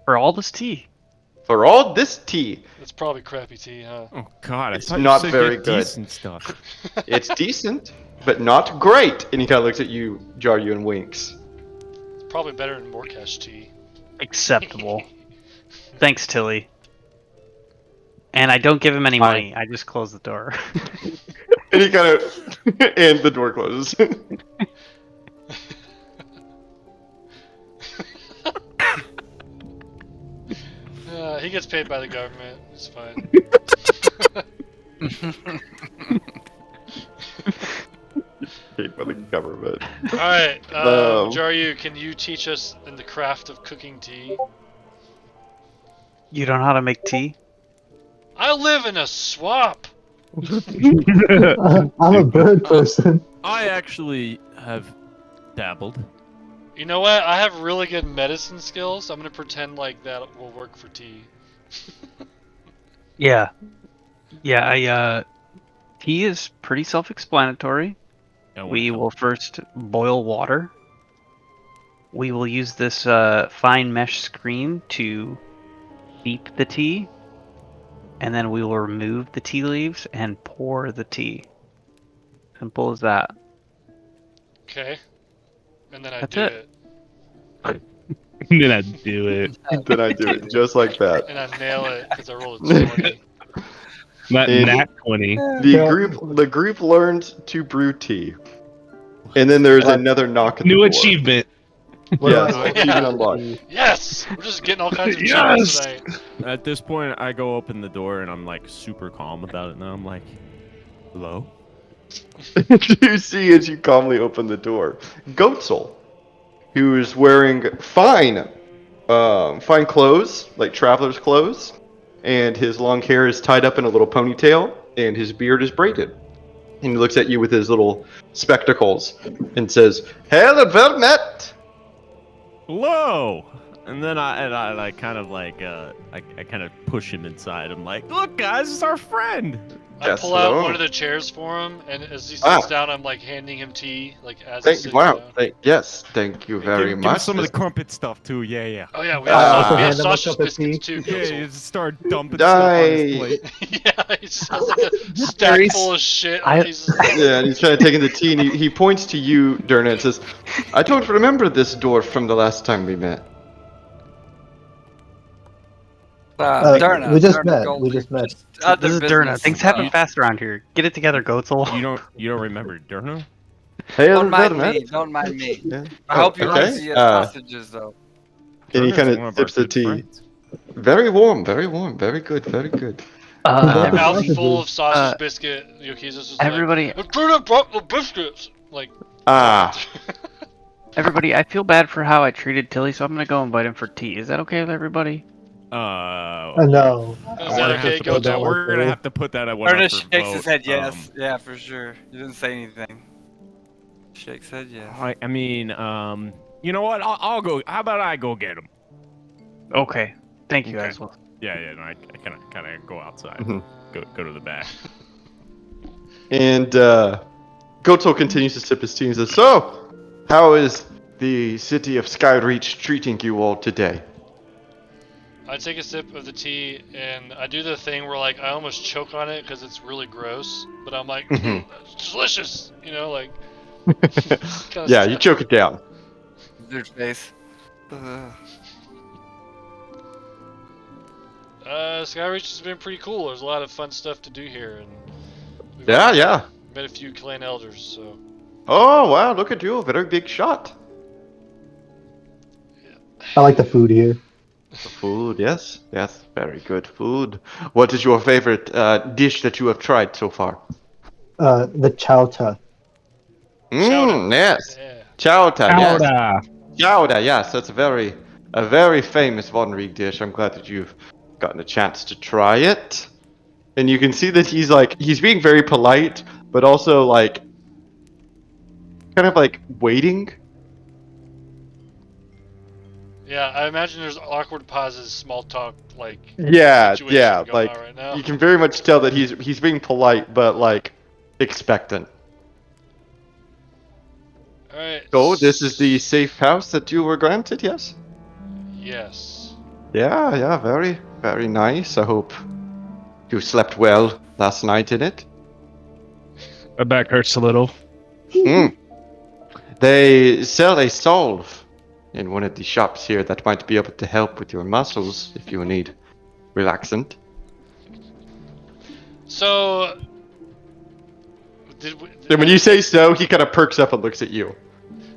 For all this tea. for all this tea. it's probably crappy tea, huh? Oh, God. I It's thought not you said very get good. decent stuff. It's decent, but not great. And he kind of looks at you, Jaryu, and winks. It's probably better than Morkesh tea. Acceptable. Thanks, Tilly. And I don't give him any money. I just close the door. And he kind of, and the door closes. He gets paid by the government. It's fine. Paid by the government. Alright, Jaryu, can you teach us in the craft of cooking tea? You don't know how to make tea? I live in a swamp! I'm a bird person. I actually have dabbled. You know what? I have really good medicine skills, so I'm gonna pretend like that will work for tea. Yeah. Yeah, tea is pretty self-explanatory. We will first boil water. We will use this fine mesh screen to steep the tea. And then we will remove the tea leaves and pour the tea. Simple as that. Okay. And then I That's do it. it. Then I do it. Then I do it just like that. And I nail it because I rolled a 20. Not And- nat 20. The group learns to brew tea. And then there's another knock at the New door. achievement. What Yes, do I Yeah. achievement unlocked. Yes! We're just getting all kinds of Yes! achievements tonight. At this point, I go open the door and I'm like super calm about it. Now I'm like, hello? you see as you calmly open the door, Goatzel, who is wearing fine clothes, like traveler's clothes, and his long hair is tied up in a little ponytail, and his beard is braided. And he looks at you with his little spectacles and says, "Hail, Vernet!" Hello. And then I kind of like I kind of push him inside. I'm like, look, guys, it's our friend. I Yes, pull out hello. one of the chairs for him, and as he sits down, I'm like handing him tea, like as he Thank sits wow. down. Yes, thank you very Give him much. some of the crumpet stuff too. Yeah. Oh yeah, we I have, also we have hand him a sausage cup of biscuits tea. too. Yeah, Gilzel. you just start dumping stuff on his Die. plate. Yeah, he just has like a stack full of shit. He's just like, Yeah, and he's trying to take in the tea, and he points to you, Derna, and says, "I don't remember this dwarf from the last time we met." Darna, we just Darna met. Gold, We just met. other This is business. Durna. Things happen uh, fast around here. Get it together, Goatzel. You don't remember Durno? Hail, Don't mind Vernet. me. Don't mind me. Yeah. I Oh, hope you like okay. the sausages, though. And he Durno's kind one of of our sips the good tea. friends. Very warm, very warm, very good, very good. got the mouthful of sausages? sausage biscuit. Yokiza's just everybody- like, "Turn brought the biscuits." Like, Ah, Everybody, I feel bad for how I treated Tilly, so I'm gonna go invite him for tea. Is that okay with everybody? No. Is that okay, Goto? We're gonna have to put that at one Darna up for shakes his vote. head yes. Yeah, for sure. He didn't say anything. Shakes head yes. I mean, you know what? I'll go. How about I go get him? Okay. Thank you, Okay. guys. Yeah. No, I kind of go outside. Mhm. Go to the back. and Goto continues to sip his tea and says, "So, how is the city of Skyreach treating you all today?" I take a sip of the tea and I do the thing where like I almost choke on it because it's really gross, but I'm like, it's delicious, you know, like. Kinda Yeah, you stuff. choke it down. Their face. Skyreach has been pretty cool. There's a lot of fun stuff to do here, and we've Yeah. met a few clan elders. So Oh, wow, look at you, a very big shot. I like the food here. The food, yes, very good food. What is your favorite dish that you have tried so far? The chowta. Mmm, yes. yeah, Chowta, yes. Chowda, yes, that's a very famous Von Rieg dish. I'm glad that you've gotten a chance to try it. And you can see that he's being very polite, but also like kind of like waiting. yeah. I imagine there's awkward pauses, small talk, like Yeah, situation yeah, going like on right now. you can very much tell that he's being polite, but like expectant. All right. So this is the safe house that you were granted, yes? Yes. Yeah, very, very nice. I hope you slept well last night in it. My back hurts a little. Mm. They sell a salve in one of the shops here that might be able to help with your muscles if you need relaxant. So. Did we, And when you say so, he kind of perks up and looks at you.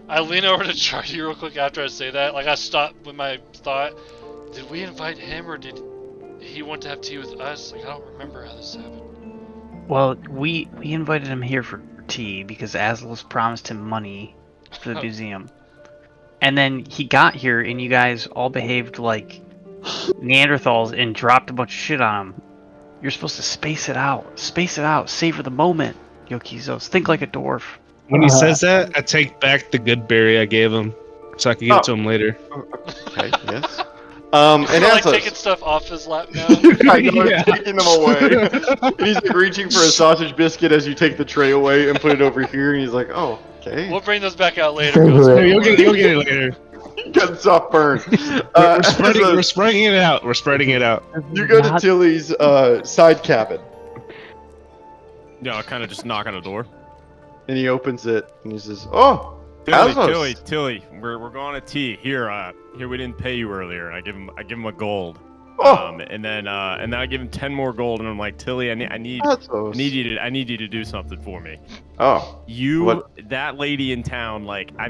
I lean over to Charlie real quick after I say that. Like I stopped with my thought. Did we invite him or did he want to have tea with us? Like I don't remember how this happened. Well, we invited him here for tea because Aslos promised him money for the museum. And then he got here and you guys all behaved like Neanderthals and dropped a bunch of shit on him. You're supposed to space it out. Space it out. Savor the moment, Yokizos. Think like a dwarf. When he says that, I take back the good berry I gave him, so I can give it to him later. Okay, yes. And We're like Aslos, taking stuff off his lap now. I know, Yeah. taking them away. And he's like reaching for a sausage biscuit as you take the tray away and put it over here, and he's like, "Oh, okay." We'll bring those back out later. Favorite. Gozo. No, you'll get it later. Got a soft burn. We're spreading, Aslos, we're spreading it out. We're spreading it out. you go to Tilly's side cabin, Yeah, I kind of just knock on the door. and he opens it, and he says, "Oh, Tilly, Aslos." Tilly, we're going to tea. Here we didn't pay you earlier. I give him a gold. Oh, And then I give him 10 more gold, and I'm like, Tilly, I need you to do something for me. Oh, what? That lady in town, like, I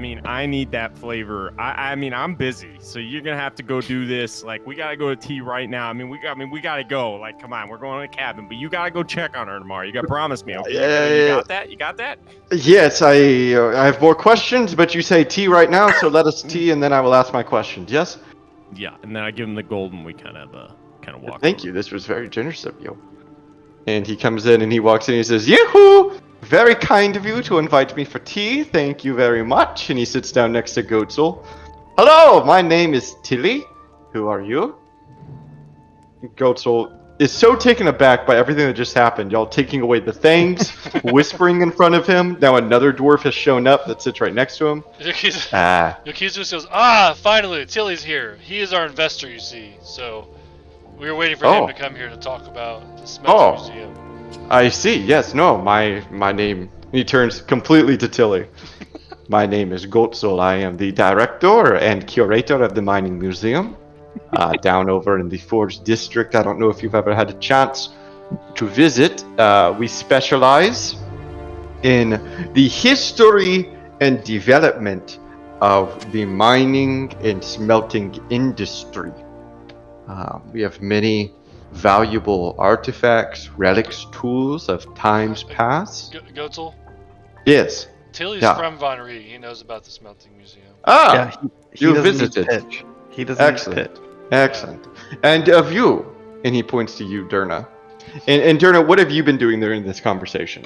need that flavor. I'm busy, so you're gonna have to go do this. Like, we gotta go to tea right now. We gotta go. Like, come on, we're going to the cabin, but you gotta go check on her tomorrow. You gotta promise me, okay? You got that? You got that? Yes, I have more questions, but you say tea right now, so let us tea, and then I will ask my questions. Yes. Yeah, and then I give him the gold, and we kind of walk. Thank you. This was very generous of you. And he comes in and he walks in and he says, Yoo-hoo! Very kind of you to invite me for tea. Thank you very much. And he sits down next to Goetzel. Hello, my name is Tilly. Who are you? Goetzel is so taken aback by everything that just happened. Y'all taking away the things, whispering in front of him. Now another dwarf has shown up that sits right next to him. Yokizu just goes, finally, Tilly's here. He is our investor, you see. So we were waiting for him to come here to talk about the Smelter Museum. I see. Yes. No. My name. He turns completely to Tilly. My name is Goetzel. I am the director and curator of the Mining Museum down over in the Forge District. I don't know if you've ever had a chance to visit. We specialize in the history and development of the mining and smelting industry. We have many valuable artifacts, relics, tools of times past. Goetzel? Yes. Tilly's from Von Ree. He knows about the smelting museum. You visited. He doesn't pitch. Excellent. And of you, and he points to you, Durna. And Durna, what have you been doing during this conversation?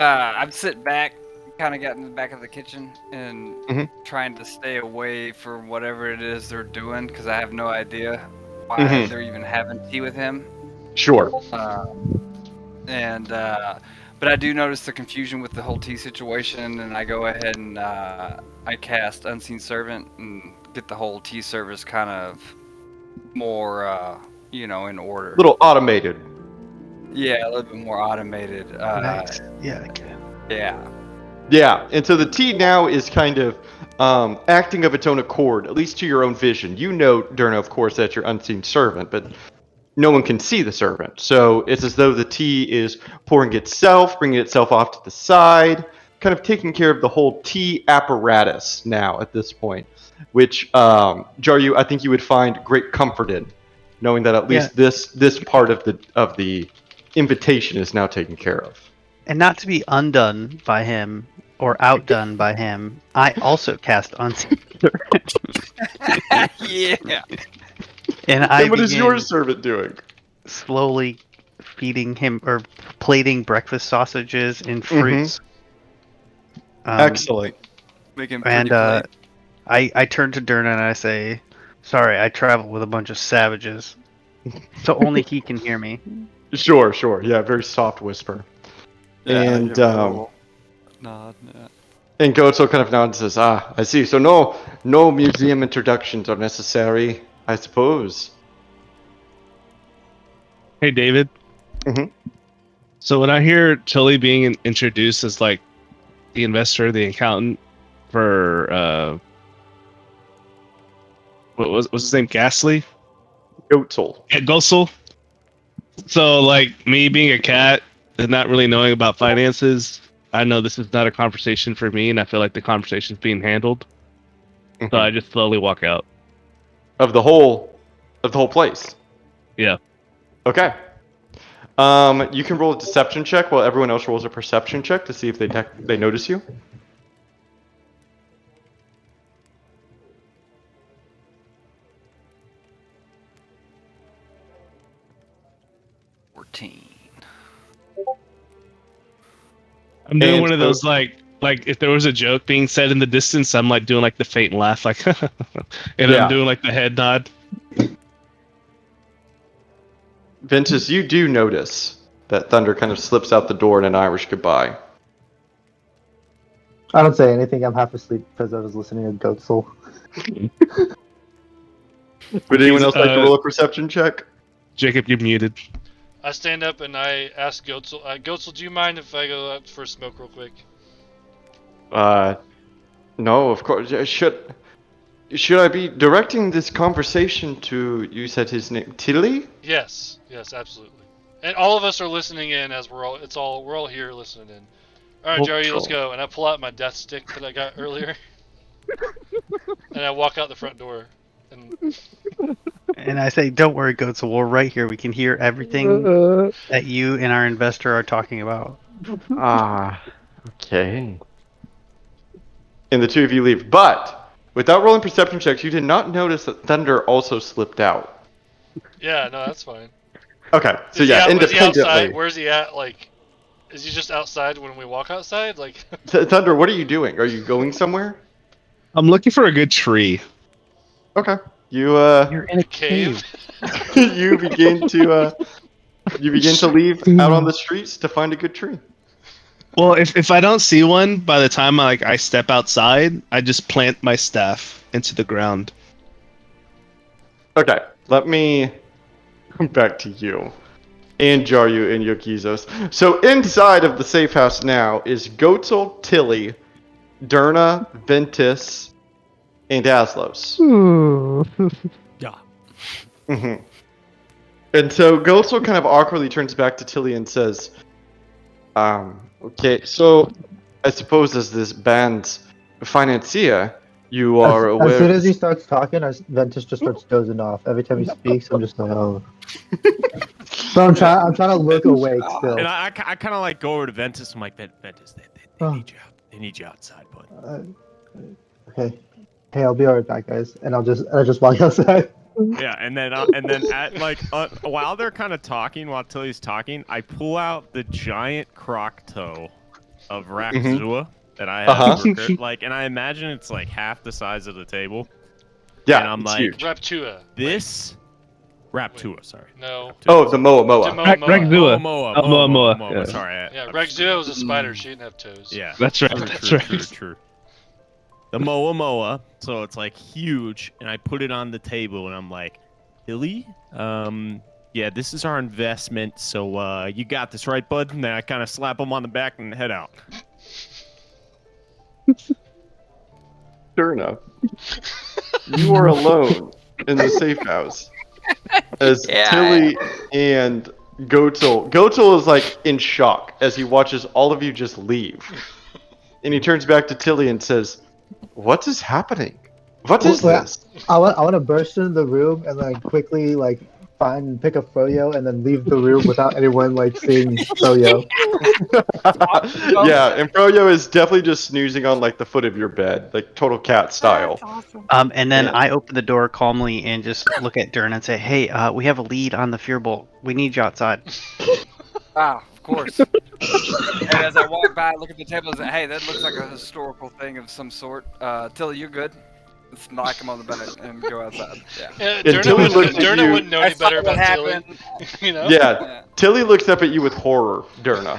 I'm sitting back, kind of got in the back of the kitchen and trying to stay away from whatever it is they're doing because I have no idea why they're even having tea with him. Sure. But I do notice the confusion with the whole tea situation, and I go ahead and I cast Unseen Servant and get the whole tea service kind of more, in order. A little automated. Yeah, a little bit more automated. Nice. Yeah. Yeah, and so the tea now is kind of acting of its own accord, at least to your own vision. You know, Durna, of course, that you're unseen servant, but no one can see the servant. So it's as though the tea is pouring itself, bringing itself off to the side, kind of taking care of the whole tea apparatus now at this point, which, Jaryu, I think you would find great comfort in, knowing that at least this part of the invitation is now taken care of. And not to be undone by him or outdone by him, I also cast Unseen Servant. Yeah. And what is your servant doing? Slowly feeding him or plating breakfast sausages and fruits. Excellent. And I turn to Durna and I say, "Sorry, I travel with a bunch of savages, so only he can hear me." Sure. Yeah, very soft whisper. Yeah, and nod. And Goetzel kind of nods and says, I see. So no museum introductions are necessary, I suppose. Hey, David. So when I hear Tilly being introduced as like the investor, the accountant for what's his name? Ghastly? Goetzel. Yeah, Goetzel. So like me being a cat and not really knowing about finances, I know this is not a conversation for me, and I feel like the conversation's being handled. So I just slowly walk out. Of the whole place. Yeah. Okay. You can roll a deception check while everyone else rolls a perception check to see if they notice you. I'm doing one of those like if there was a joke being said in the distance, I'm like doing like the faint laugh, like, and I'm doing like the head nod. Ventus, you do notice that Thunder kind of slips out the door in an Irish goodbye. I don't say anything. I'm half asleep because I was listening to Goetzel. Would anyone else like to roll a perception check? Jacob, you're muted. I stand up and I ask Goetzel, Goetzel, do you mind if I go out for a smoke real quick? No, of course. should I be directing this conversation to, you said his name, Tilly? Yes, absolutely. And all of us are listening in as we're all here listening in. All right, Well, Jerry, let's go. And I pull out my death stick that I got earlier, and I walk out the front door. And I say, don't worry, Goats, we're right here. We can hear everything that you and our investor are talking about. Okay. And the two of you leave. But, without rolling perception checks, you did not notice that Thunder also slipped out. Yeah, no, that's fine. Okay, so Is he outside? independently. Where's he at? Like, is he just outside when we walk outside? Like, Thunder, what are you doing? Are you going somewhere? I'm looking for a good tree. Okay. You're in a cave. you begin to leave out on the streets to find a good tree. Well, if I don't see one by the time I step outside, I just plant my staff into the ground. Okay, let me come back to you. And Jaryu and Yokizos. So inside of the safe house now is Goetzel, Tilly, Derna, Ventus, and Aslos. Yeah. Mm-hmm. And so Goetzel kind of awkwardly turns back to Tilly and says, okay, so I suppose as this band's financier, you are aware... As soon as he starts talking, Ventus just starts dozing off. Every time he speaks, I'm just like, oh. So I'm trying to look awake still. And I kind of like go over to Ventus. I'm like, Ventus, they need you out. They need you outside, bud. Okay. Hey, I'll be right back, guys. And I just walk outside. Yeah, and then while they're kind of talking, while Tilly's talking, I pull out the giant croc toe of Rakzua that I have. And I imagine it's like half the size of the table. Yeah, and I'm it's like, huge. Raptua. Raptua, sorry. No. Oh, the Moa. Ragzua. Moa. Yeah. Sorry. Yeah, Ragzua was a spider. She didn't have toes. Yeah. That's right. True. The Moa. So it's like huge, and I put it on the table, and I'm like, Tilly, yeah, this is our investment, so you got this, right, bud? And then I kind of slap him on the back and head out. Derna, you are alone in the safe house. As Tilly and Goetzel is like in shock as he watches all of you just leave. And he turns back to Tilly and says, what is happening? What is this? I want to burst into the room and then quickly pick up Froyo and then leave the room without anyone seeing Froyo. Yeah, and Froyo is definitely just snoozing on the foot of your bed, like total cat style. Awesome. And then I open the door calmly and just look at Dern and say, hey, we have a lead on the Fearbolt. We need you outside. Ah, of course. And as I walk by, I look at the table and say, hey, that looks like a historical thing of some sort. Tilly, you're good. Let's knock him on the back and go outside. Yeah. Derna wouldn't know any better about Tilly. You know? Yeah, Tilly looks up at you with horror, Derna,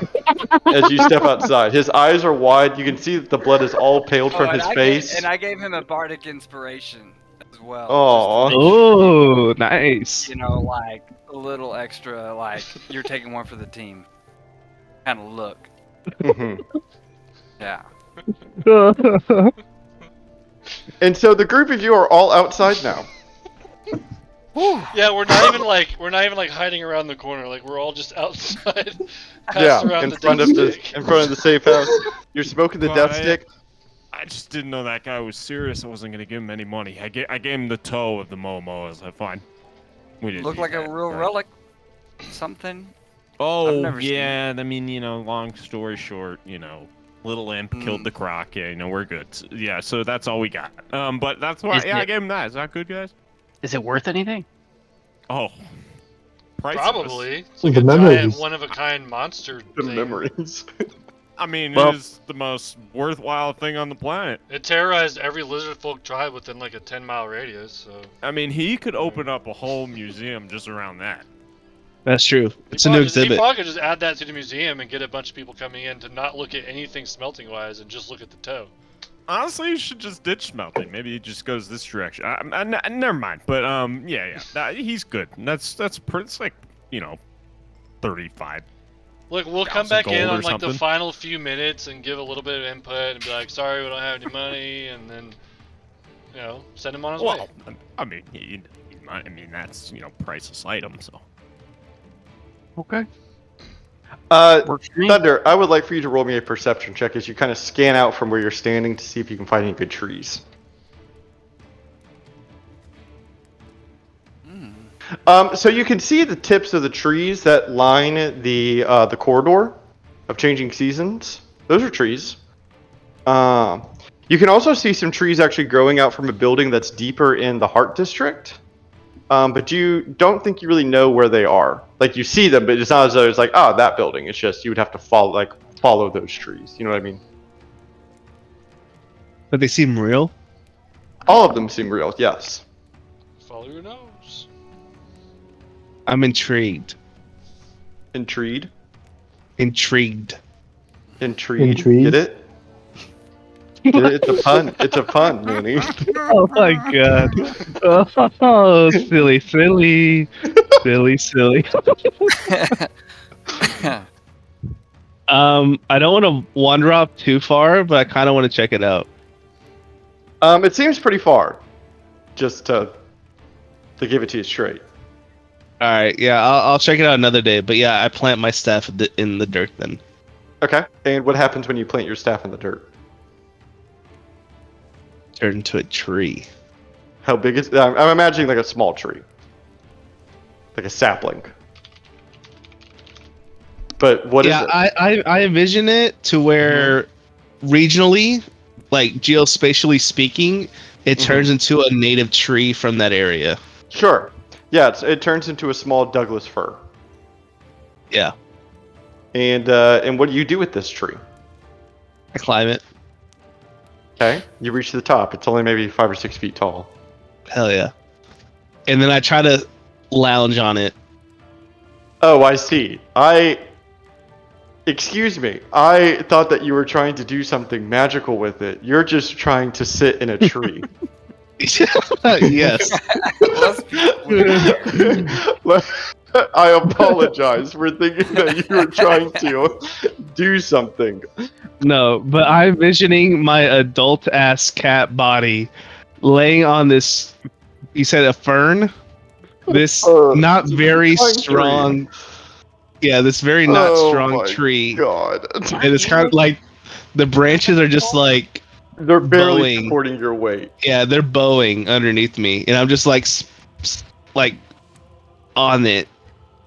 as you step outside. His eyes are wide. You can see that the blood is all paled from his face. And I gave him a bardic inspiration as well. Aww. Oh, nice. You know, a little extra, you're taking one for the team kind of look. Yeah. And so the group of you are all outside now. Yeah, we're not even hiding around the corner. We're all just outside. In front of the safe house. You're smoking the death stick. I just didn't know that guy was serious. I wasn't gonna give him any money. I gave him the toe of the Moa. I was like, fine. We didn't. Looked like a real relic. Something. Oh yeah. I mean, long story short, little imp killed the croc. Yeah, we're good. So that's all we got. But that's why. I gave him that. Is that good, guys? Is it worth anything? Oh, priceless. Probably. It's The a memories. giant, one-of-a-kind monster The thing. memories. I mean, it is the most worthwhile thing on the planet. It terrorized every lizard folk tribe within a 10-mile radius. So. I mean, he could open up a whole museum just around that. That's true. It's a new He exhibit. probably could just add that to the museum and get a bunch of people coming in to not look at anything smelting-wise and just look at the toe. Honestly, you should just ditch smelting. Maybe he just goes this direction. Never mind. But he's good. That's pretty. It's 35. Look, we'll come back in on something. the final few minutes and give a little bit of input and be like, sorry, we don't have any money, and then send him on his way. I mean, that's priceless item. So Okay. works for me. Thunder, I would like for you to roll me a perception check as you kind of scan out from where you're standing to see if you can find any good trees. So you can see the tips of the trees that line the corridor of changing seasons. Those are trees. You can also see some trees actually growing out from a building that's deeper in the Heart District. But you don't think you really know where they are. Like, you see them, but it's not as though it's like, that building. It's just you would have to follow those trees. You know what I mean? But they seem real. All of them seem real, yes. Follow your nose. I'm intrigued. Intrigued? Intrigued. Intrigued. Get it? Get it? It's a pun. It's a pun, Manny. Oh my god. Oh, silly. Silly, silly. I don't want to wander off too far, but I kind of want to check it out. It seems pretty far. Just to give it to you straight. All right, yeah, I'll check it out another day. But yeah, I plant my staff in the dirt then. Okay. And what happens when you plant your staff in the dirt? Turn into a tree. How big is? I'm imagining like a small tree, like a sapling. But what is it? I envision it to where regionally, like geospatially speaking, it turns into a native tree from that area. Sure. Yeah, it turns into a small Douglas fir. Yeah. And what do you do with this tree? I climb it. Okay, you reach the top. It's only maybe 5 or 6 feet tall. Hell yeah. And then I try to lounge on it. Oh, I see. Excuse me. I thought that you were trying to do something magical with it. You're just trying to sit in a tree. Yes. I apologize for thinking that you were trying to do something. No, but I'm envisioning my adult ass cat body laying on this. You said a fern? This not very strong. Yeah, this very not strong tree. God. And it's kind of like the branches are just like they're barely bowing. supporting your weight. Yeah, they're bowing underneath me, and I'm just like on it.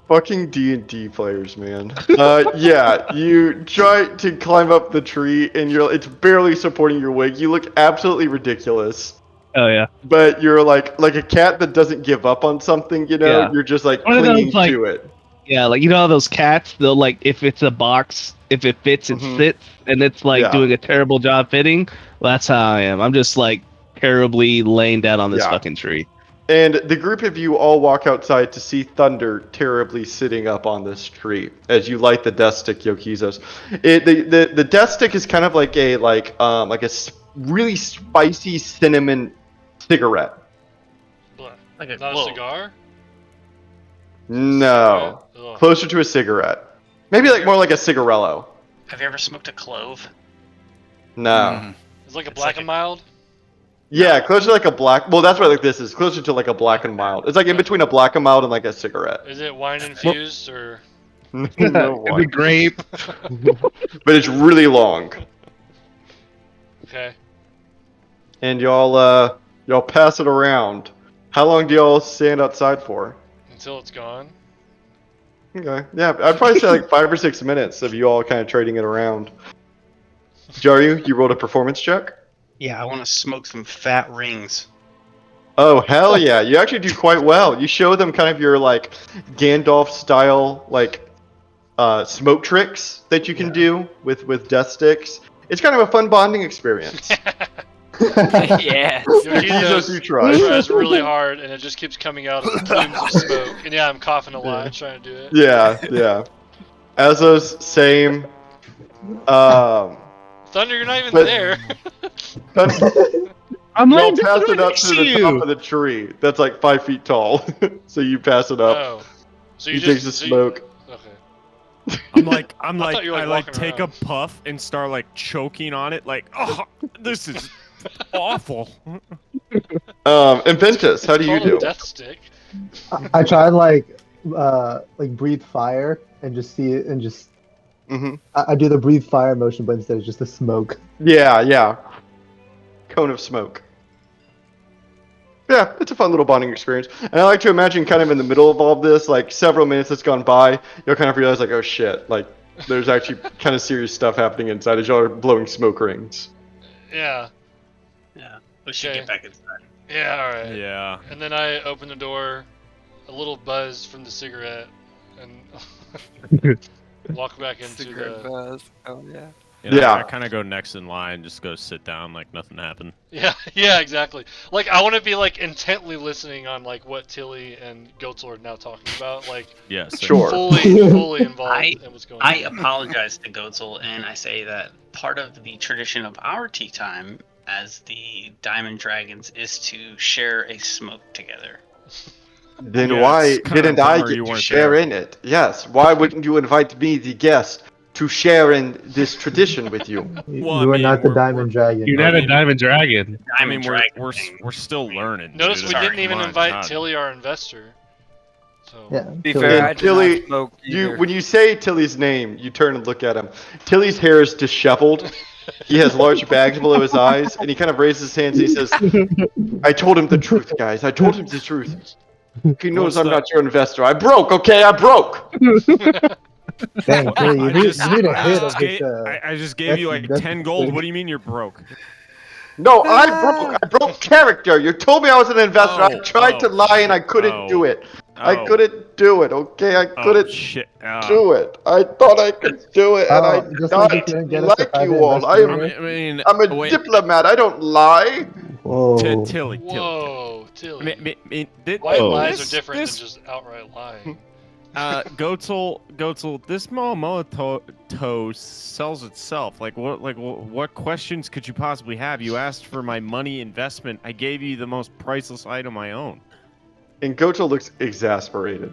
Fucking D&D players, man. Yeah, you try to climb up the tree, and it's barely supporting your weight. You look absolutely ridiculous. Oh yeah. But you're like a cat that doesn't give up on something, you know? Yeah. You're just like One of clinging those, like, to it. Yeah, like, you know how those cats, they'll like, if it's a box, if it fits, it sits, and it's like doing a terrible job fitting. Well, that's how I am. I'm just like terribly laying down on this fucking tree. And the group of you all walk outside to see Thunder terribly sitting up on this tree as you light the death stick, Yokizos. The death stick is kind of like a really spicy cinnamon cigarette. Like not a cigar? No, closer to a cigarette. Maybe like more like a cigarello. Have you ever smoked a clove? No. It's like a black and mild. Yeah, closer to like a black. Well, that's what like this is. Closer to like a black and mild. It's like in between a black and mild and like a cigarette. Is it wine infused or? No wine. The grape. But it's really long. Okay. And y'all pass it around. How long do y'all stand outside for? Until it's gone. Okay. Yeah, I'd probably say like 5 or 6 minutes of you all kind of trading it around. Jaryu, you rolled a performance check? Yeah, I want to smoke some fat rings. Oh, hell yeah. You actually do quite well. You show them kind of your, like, Gandalf style, like, smoke tricks that you can do with death sticks. It's kind of a fun bonding experience. Yeah. Yokizos, you tries really hard, and it just keeps coming out of plumes of smoke. And yeah, I'm coughing a lot trying to do it. Yeah. Azos, same. Thunder, you're not even there. I'm y'all like, pass it up to the top of the tree. That's like 5 feet tall. So you pass it up. Oh. So you he takes the smoke. Okay. I'm like, you were, I like, walking take around. a puff and start like choking on it, like, oh, this is Awful. And Ventus, how do you Called a do? death stick. I tried like breathe fire and just see it and just Hmm. I do the breathe fire motion, but instead it's just a smoke. Yeah. Cone of smoke. Yeah, it's a fun little bonding experience. And I like to imagine kind of in the middle of all this, like several minutes that's gone by, you'll kind of realize like, oh shit, like there's actually kind of serious stuff happening inside as y'all are blowing smoke rings. Yeah. Yeah. We should Okay. get back inside. Yeah. All right. Yeah. And then I open the door, a little buzz from the cigarette, and walk back into Cigarette the. buzz. Oh yeah. Yeah. I kind of go next in line, just go sit down like nothing happened. Yeah, exactly. Like I want to be like intently listening on like what Tilly and Goatslord are now talking about, like Yes. Sure. fully involved in what's going I on. apologize to Goetzel, and I say that part of the tradition of our tea time as the Diamond Dragons is to share a smoke together. Then Yeah, why it's kinda didn't I bummer get you to weren't share there. in it? Yes. Why wouldn't you invite me, the guest, to share in this tradition with you? Well, I You are mean, not the we're- Diamond Dragon. You're I not a mean- diamond dragon. I mean, Diamond we're Dragon we're thing. we're still learning. Notice dude. we Sorry, didn't even Come on, invite God. Tilly, our investor. So Yeah. Be Tilly. fair, And I did Tilly, not smoke you either. when you say Tilly's name, you turn and look at him. Tilly's hair is disheveled. He has large bags below his eyes, and he kind of raises his hands and he says, I told him the truth, guys. I told him the truth. He knows What's I'm the- not your investor. I broke, okay? I broke. Dang, Tilly, you I need, just- you need a I hit just of gave- this. I just gave you like 10 gold. thing. What do you mean you're broke? No, I broke. I broke character. You told me I was an investor. I tried to lie and I couldn't do it. I couldn't do it, okay? I couldn't shit. do it. I thought I could do it, and I did just like you not couldn't get us to like private you all. investigator? I mean, I'm a wait, diplomat. I don't lie. Whoa. Tilly. whoa, Tilly. This- White lies are this- different this- than just outright lying. Goetzel, this Malnova sells itself. What questions could you possibly have? You asked for my money investment. I gave you the most priceless item I own. And Goto looks exasperated.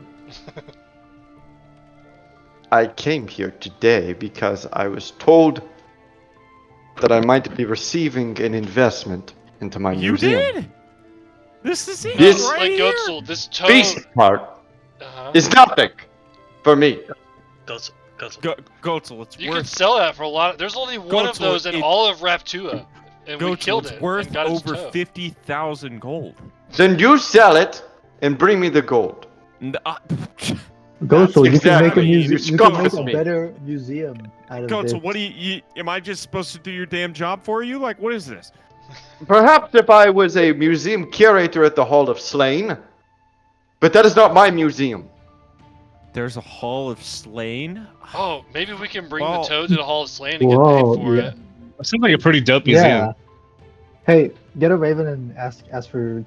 I came here today because I was told that I might be receiving an investment into my You museum. did? This is it This- right like here. Goatsul, this toe. This part Uh-huh. is nothing for me. Goetzel. Goetzel, it's You could worth sell that for a lot. There's only one of Goatsul, those in all of Raptua, and we Goetzel, killed it's it worth and got its over toe. 50,000 gold. Then you sell it and bring me the gold. Go, so you can make a exactly- museum. you You can make scoffed a at me. better museum out of this. Goetzel, what do you? Am I just supposed to do your damn job for you? Like, what is this? Perhaps if I was a museum curator at the Hall of Slain, but that is not my museum. There's a Hall of Slain. Oh, maybe we can bring Well- the toe to the Hall of Slain and get Whoa, paid for yeah. it. That seems like a pretty dope museum. Yeah. Hey, get a raven and ask for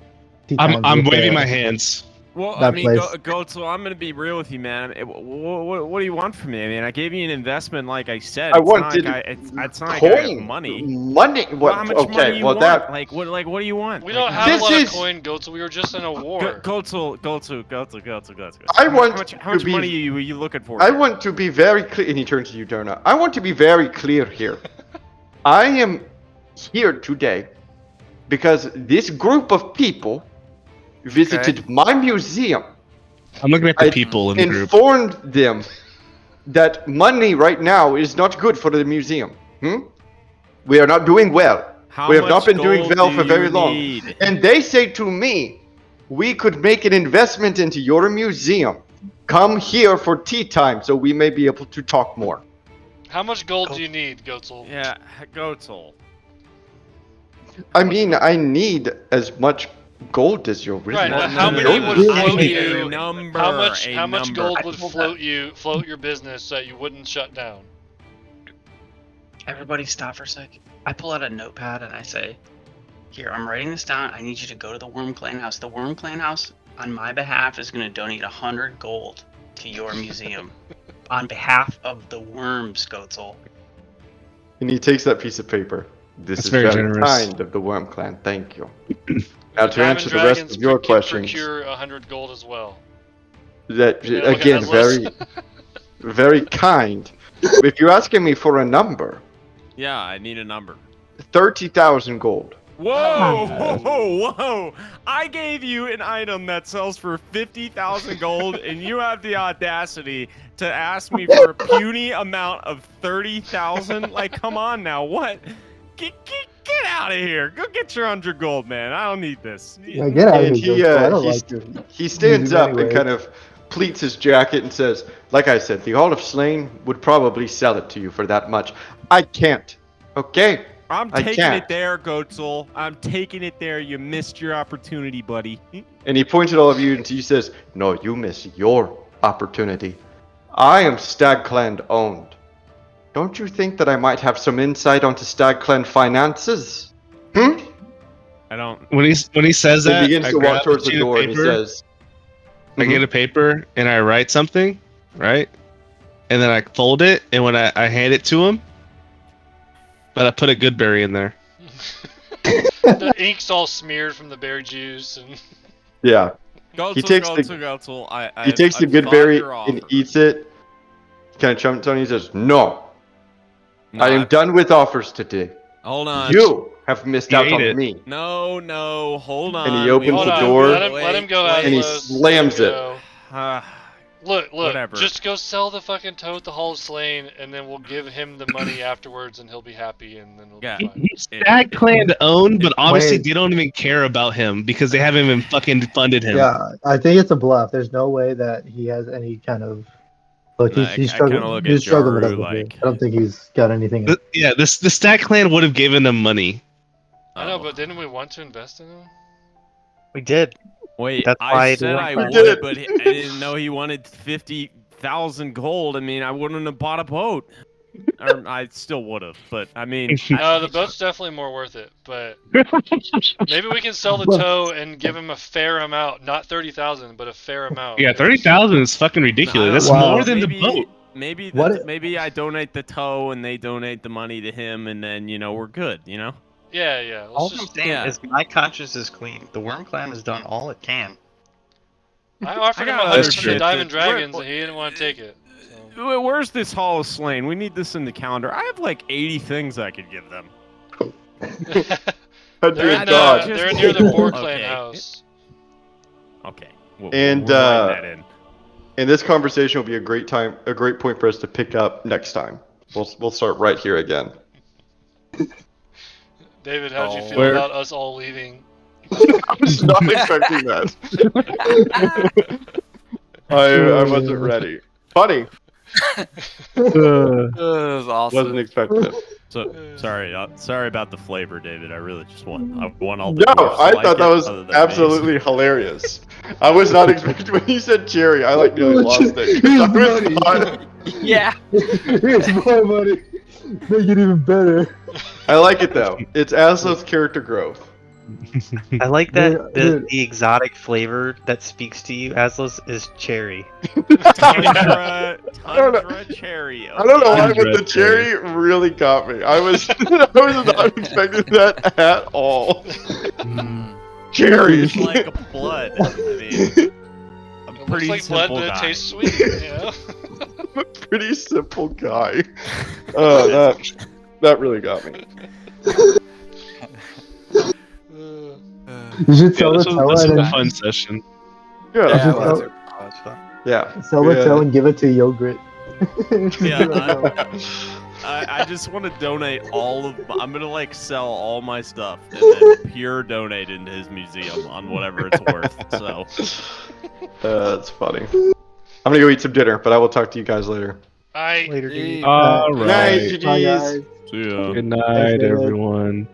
tea times I'm with waving the- my hands. Well, I That mean, place. Goetzel, I'm gonna be real with you, man. What do you want from me? I mean, I gave you an investment, like I said. I It's wanted not like it's not like I have coin. money. Money? Well, What? how much Okay, money do you well want? that. Like what do you want? We Like, don't how have a This lot is- of coin, Goatsul. We were just in a war. Goetzel. I want How much to be- money are you looking for? I here? want to be very clear, and he turns to you, Derna. I want to be very clear here. I am here today because this group of people visited my museum. I'm looking at the I people in the group. Informed them that money right now is not good for the museum. We are not doing well. How We have not much been doing gold well do for very you long. need? And they say to me, we could make an investment into your museum. Come here for tea time so we may be able to talk more. How much gold do you need, Goatsul? Yeah, Goetzel. I mean, I need as much gold as you're really Right, Well, but how no, many no, would no, float a you? number, How much a number. gold I would pulled float your business so that you wouldn't shut down? Everybody stop for a sec. I pull out a notepad and I say, here, I'm writing this down. I need you to go to the Worm Clan House. The Worm Clan House, on my behalf, is going to donate 100 gold to your museum. On behalf of the worms, Goetzel. And he takes that piece of paper. This That's is very very generous. kind of the Worm Clan. Thank you. Now to Diamond answer the rest Dragons of your can questions, procure 100 gold as well. that Yeah, look at again that list. very kind. If you're asking me for a number, Yeah, I need a number. 30,000 gold. Whoa, whoa, whoa! I gave you an item that sells for 50,000 gold, and you have the audacity to ask me for a puny amount of 30,000? Like, come on now, what? Get out of here! Go get your 100 gold, man. I don't need this. Yeah, get out of And here, Ghostful. I don't like your he stands music up and anyway. kind of pleats his jacket and says, like I said, the Hall of Slain would probably sell it to you for that much. I can't. Okay? I'm I taking can't. it there, Goatsul. I'm taking it there. You missed your opportunity, buddy. And he points at all of you and he says, no, you miss your opportunity. I am Stag Clan owned. Don't you think that I might have some insight onto Stag Clan finances? Hmm? I don't. When he says He that, begins I to grab walk towards a the sheet of door and he paper, says, I get a paper and I write something, right? And then I fold it, and when I hand it to him, but I put a good berry in there. The ink's all smeared from the berry juice, and yeah. Goatsul, He takes the Goatsul. he takes the good berry and eats it. Kind of chumps on it. He says, "No, I am done with offers today. Hold on. You have missed You out ate on it. me." No, hold on. And he opens hold the on, door, let him go, and he Aslos. slams Let it. him go. Look, Whatever. just go sell the fucking toe at the Hall of Slain, and then we'll give him the money afterwards, and he'll be happy, and then we'll be fine. He's Stag Clan owned, but obviously Wait. they don't even care about him because they haven't even fucking funded him. Yeah, I think it's a bluff. There's no way that he has any kind of. Look, Nah, he's I kinda struggling. look He's at struggling with Jaru everything. like- I don't think he's got anything. The Stag Clan would have given them money. I know, but didn't we want to invest in him? We did. Wait, That's why I said I we would, did. but I didn't know he wanted 50,000 gold. I mean, I wouldn't have bought a boat. Or I still would have, but I mean, No, the boat's definitely more worth it, but maybe we can sell the toe and give him a fair amount, not 30,000, but a fair amount. Yeah, 30,000 is fucking ridiculous. That's Wow. more than the boat. Maybe What maybe I donate the toe and they donate the money to him, and then we're good. Yeah. All Let's I'm just, saying yeah. is my conscience is clean. The Worm Clan has done all it can. I offered him gotta 100 That's from true. the Diamond Where- Dragons, and he didn't want to take it. So. Where's this Hall of Slain? We need this in the calendar. I have like 80 things I could give them. Oh, they're, dear in, God. they're near the Boar Clan Okay. house. Okay. And, we're writing that in. And this conversation will be a great point for us to pick up next time. We'll start right here again. David, how did you feel Where- about us all leaving? I was not expecting that. I wasn't ready. Funny. That was awesome. Wasn't expecting it. So sorry about the flavor, David. I really just want all the No, dwarves to I like thought that it, was other than absolutely hilarious. I was not expecting when you said cherry. I like nearly lost it. 'cause I was not- Yeah. Here's more money. Make it even better. I like it though. It's Aslo's character growth. I like that Dude. the exotic flavor that speaks to you, Aslos, is cherry. Tundra cherry. I don't know why, Tundra but the cherry really got me. I was not expecting that at all. Cherry. It's like a blood. I mean, I'm It pretty looks like blood, simple but it guy. tastes sweet. You know? I'm a pretty simple guy. Oh, that really got me. You should sell this the was, toe this was and a then fun session. Yeah. Yeah, just well, sell, That's fun. Yeah. sell the toe and give it to Yogurt. Yeah, I just want to donate all of. I'm gonna like sell all my stuff and then pure donate into his museum on whatever it's worth. So That's funny. I'm gonna go eat some dinner, but I will talk to you guys later. I Later, dude. All Night, right. GGs. Bye, guys. see ya. Good night, Thanks, David. everyone.